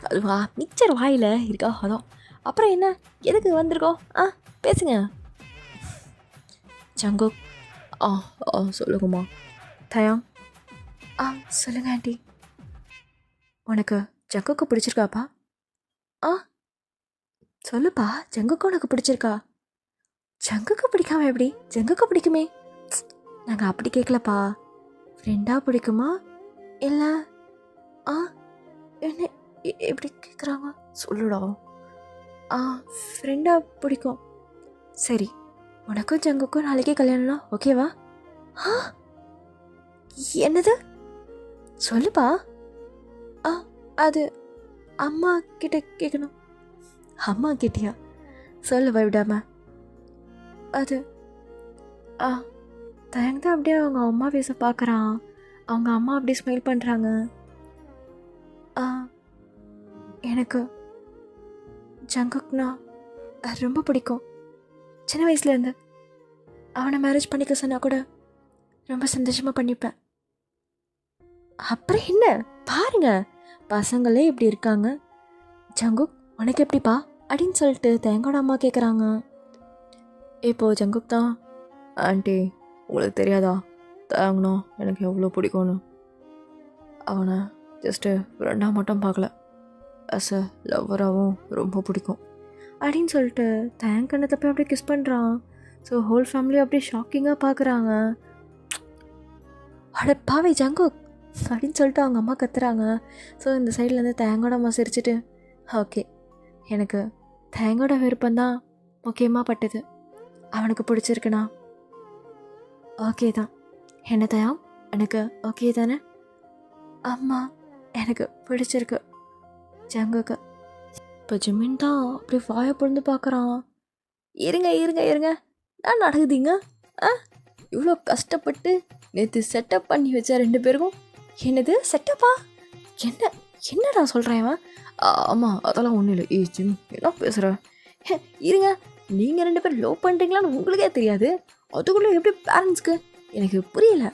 அதுவா மிச்சர் வாயில் இருக்கா, அதான். அப்புறம் என்ன, எதுக்கு வந்திருக்கோம்? பேசுங்க. ஜங்குக். சொல்லுங்கம்மா. தயாங், ஆ சொல்லுங்க ஆண்டி. உனக்கு ஜங்குக்கு பிடிச்சிருக்காப்பா? ஆ சொல்லுப்பா, ஜங்குக்கு உனக்கு பிடிச்சிருக்கா? ஜங்குக்கு பிடிக்காம எப்படி? ஜங்குக்கு பிடிக்குமே. நாங்கள் அப்படி கேட்கலப்பா. ஃப்ரெண்டாக பிடிக்குமா இல்லை? ஆ என்ன எப்படி கேட்குறாங்க? சொல்லுடா. ஆ ஃப்ரெண்டாக பிடிக்கும். சரி, உனக்கும் ஜங்குக்கும் நாளைக்கே கல்யாணம்னா ஓகேவா? ஆ என்னது? சொல்லுப்பா. ஆ அது அம்மா கிட்ட கேட்கணும். அம்மா கிட்டியா? சொல்லு பயவிடாம. அது ஆ தயங்க தான் அப்படியே அவங்க அம்மா பேச பார்க்குறான். அவங்க அம்மா அப்படியே ஸ்மைல் பண்ணுறாங்க. ஆ எனக்கு ஜங்குக்னா ரொம்ப பிடிக்கும். சின்ன வயசுலேருந்து அவனை மேரேஜ் பண்ணிக்க சொன்னால் கூட ரொம்ப சந்தோஷமாக பண்ணிப்பேன். அப்புறம் என்ன பாருங்க, பசங்களே இப்படி இருக்காங்க. ஜங்குக் உனக்கு எப்படிப்பா அப்படின்னு சொல்லிட்டு தேங்கோட அம்மா கேட்குறாங்க. இப்போது ஜங்குக் தான், ஆண்டி உங்களுக்கு தெரியாதா தாங்கண்ணா எனக்கு எவ்வளோ பிடிக்கும்னு. அவனை ஜஸ்ட்டு ஃப்ரெண்டாக மட்டும் பார்க்கல, அஸ் அ லவ்வராகவும் ரொம்ப பிடிக்கும் அப்படின்னு சொல்லிட்டு தேங்கண்ணத்தை போய் அப்படியே கிஸ் பண்ணுறான். ஸோ ஹோல் ஃபேமிலி அப்படியே ஷாக்கிங்காக பார்க்குறாங்க. அட பாவை ஜங்குக் அப்படின்னு சொல்லிட்டு அவங்க அம்மா கத்துறாங்க. ஸோ இந்த சைட்லேருந்து தேங்கோட அம்மா சிரிச்சிட்டு, ஓகே எனக்கு தேங்கோட விருப்பம்தான் முக்கியமாக பட்டது. அவனுக்கு பிடிச்சிருக்குண்ணா ஓகே தான். என்ன தயாம், எனக்கு ஓகே தானே? அம்மா எனக்கு பிடிச்சிருக்கு ஜங்குக்கு. இப்போ ஜிமின் தான் அப்படி வாயை பொழுது பார்க்குறான். இருங்க இருங்க இருங்க, நான் நடக்குதுங்க. ஆ இவ்வளோ கஷ்டப்பட்டு நேற்று செட்டப் பண்ணி வச்ச 2 பேருக்கும் என்னது செட்டப்பா? என்னடா சொல்கிறேன் அவன்? ஆமாம் அதெல்லாம் ஒன்றும் இல்லை. ஏய் ஜிம் என்ன பேசுகிற? இருங்க, நீங்கள் 2 பேரும் லவ் பண்ணுறீங்களான்னு உங்களுக்கே தெரியாது, அதுக்குள்ளே எப்படி பேரண்ட்ஸ்க்கு? எனக்கு புரியல.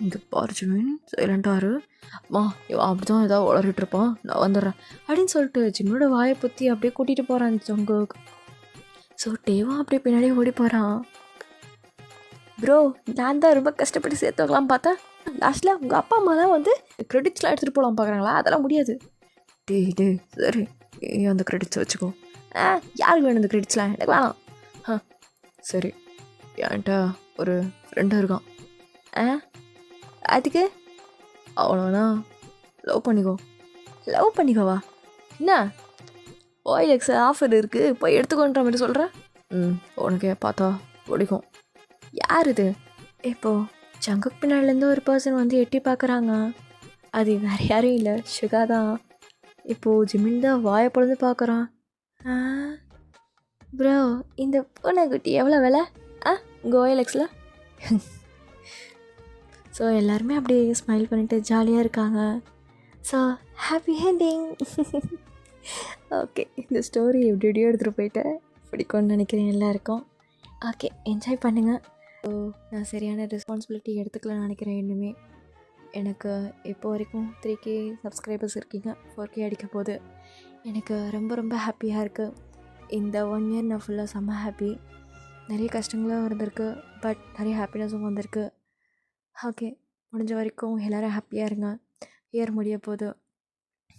இங்கே பாரு ஜிமின், சைலண்டாக இரு. அம்மா இவன் அப்படி தான் ஏதாவது வளரிட்டு இருப்பான், நான் வந்துடுறேன் அப்படின்னு சொல்லிட்டு ஜிம்மோட வாயை பற்றி அப்படியே கூட்டிகிட்டு போகிறான் ஜங்குக். ஸோ டேவும் அப்படியே பின்னாடி ஓடி போகிறான். ப்ரோ நான் தான் ரொம்ப கஷ்டப்பட்டு சேர்த்து வைக்கலாம் பார்த்தேன், லாஸ்ட்டில் உங்கள் அப்பா அம்மா தான் வந்து க்ரெடிட்ஸ்லாம் எடுத்துகிட்டு போகலாம் பார்க்குறாங்களா? அதெல்லாம் முடியாது. டேய் சரி, நீ அந்த கிரெடிட்ஸை வச்சுக்கோ. யாருக்கு வேணும் இந்த க்ரெடிட்ஸ்லாம்? எனக்கு வேணாம். சரி, என்கிட்ட ஒரு ஃப்ரெண்டு இருக்கான். அதுக்கு அவனை வேணா லவ் பண்ணிக்கோ. லவ் பண்ணிக்கோவா? என்ன ஓஎல்எக்ஸ் ஆஃபர் இருக்குது போய் எடுத்துக்கோன்ற மாதிரி சொல்கிறேன். உனக்கே பார்த்தா பிடிக்கும். யார் இது? இப்போது ஜங்குக் பின்னாடிலேருந்து ஒரு பர்சன் வந்து எட்டி பார்க்குறாங்க. அது வேறு யாரும் இல்லை, சுகா தான். இப்போது ஜிமின் தான் வாயை பொழுது பார்க்குறான். ப்ரோ இந்த பூனைக்குட்டி எவ்வளோ விலை உங்கள் ஓஎல்எக்ஸில்? ஸோ எல்லாருமே அப்படியே ஸ்மைல் பண்ணிவிட்டு ஜாலியாக இருக்காங்க. So happy ending. ஓகே, இந்த ஸ்டோரி எப்படியோ எடுத்துகிட்டு போயிட்டேன், பிடிக்கும்னு நினைக்கிறேன் எல்லாருக்கும். ஓகே என்ஜாய் பண்ணுங்கள். ஸோ நான் சரியான ரெஸ்பான்சிபிலிட்டி எடுத்துக்கலாம்னு நினைக்கிறேன். இன்னுமே எனக்கு இப்போ வரைக்கும் 3K சப்ஸ்கிரைபர்ஸ் இருக்கீங்க, 4K அடிக்க போது. எனக்கு ரொம்ப ரொம்ப ஹாப்பியாக இருக்குது. இந்த 1 இயர் நான் ஃபுல்லாக செம்ம ஹாப்பி. நிறைய கஷ்டங்களும் இருந்திருக்கு, பட் நிறைய ஹாப்பினஸும் வந்திருக்கு. ஓகே, முடிஞ்ச வரைக்கும் எல்லோரும் ஹாப்பியாக இருங்க. இயர் முடிய போது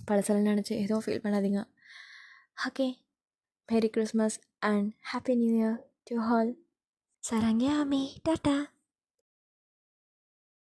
பழசெல்லாம் நினச்சி எதுவும் ஃபீல் பண்ணாதீங்க. Okay, merry Christmas and happy new year to all. Saranya அம்மி, டாட்டா.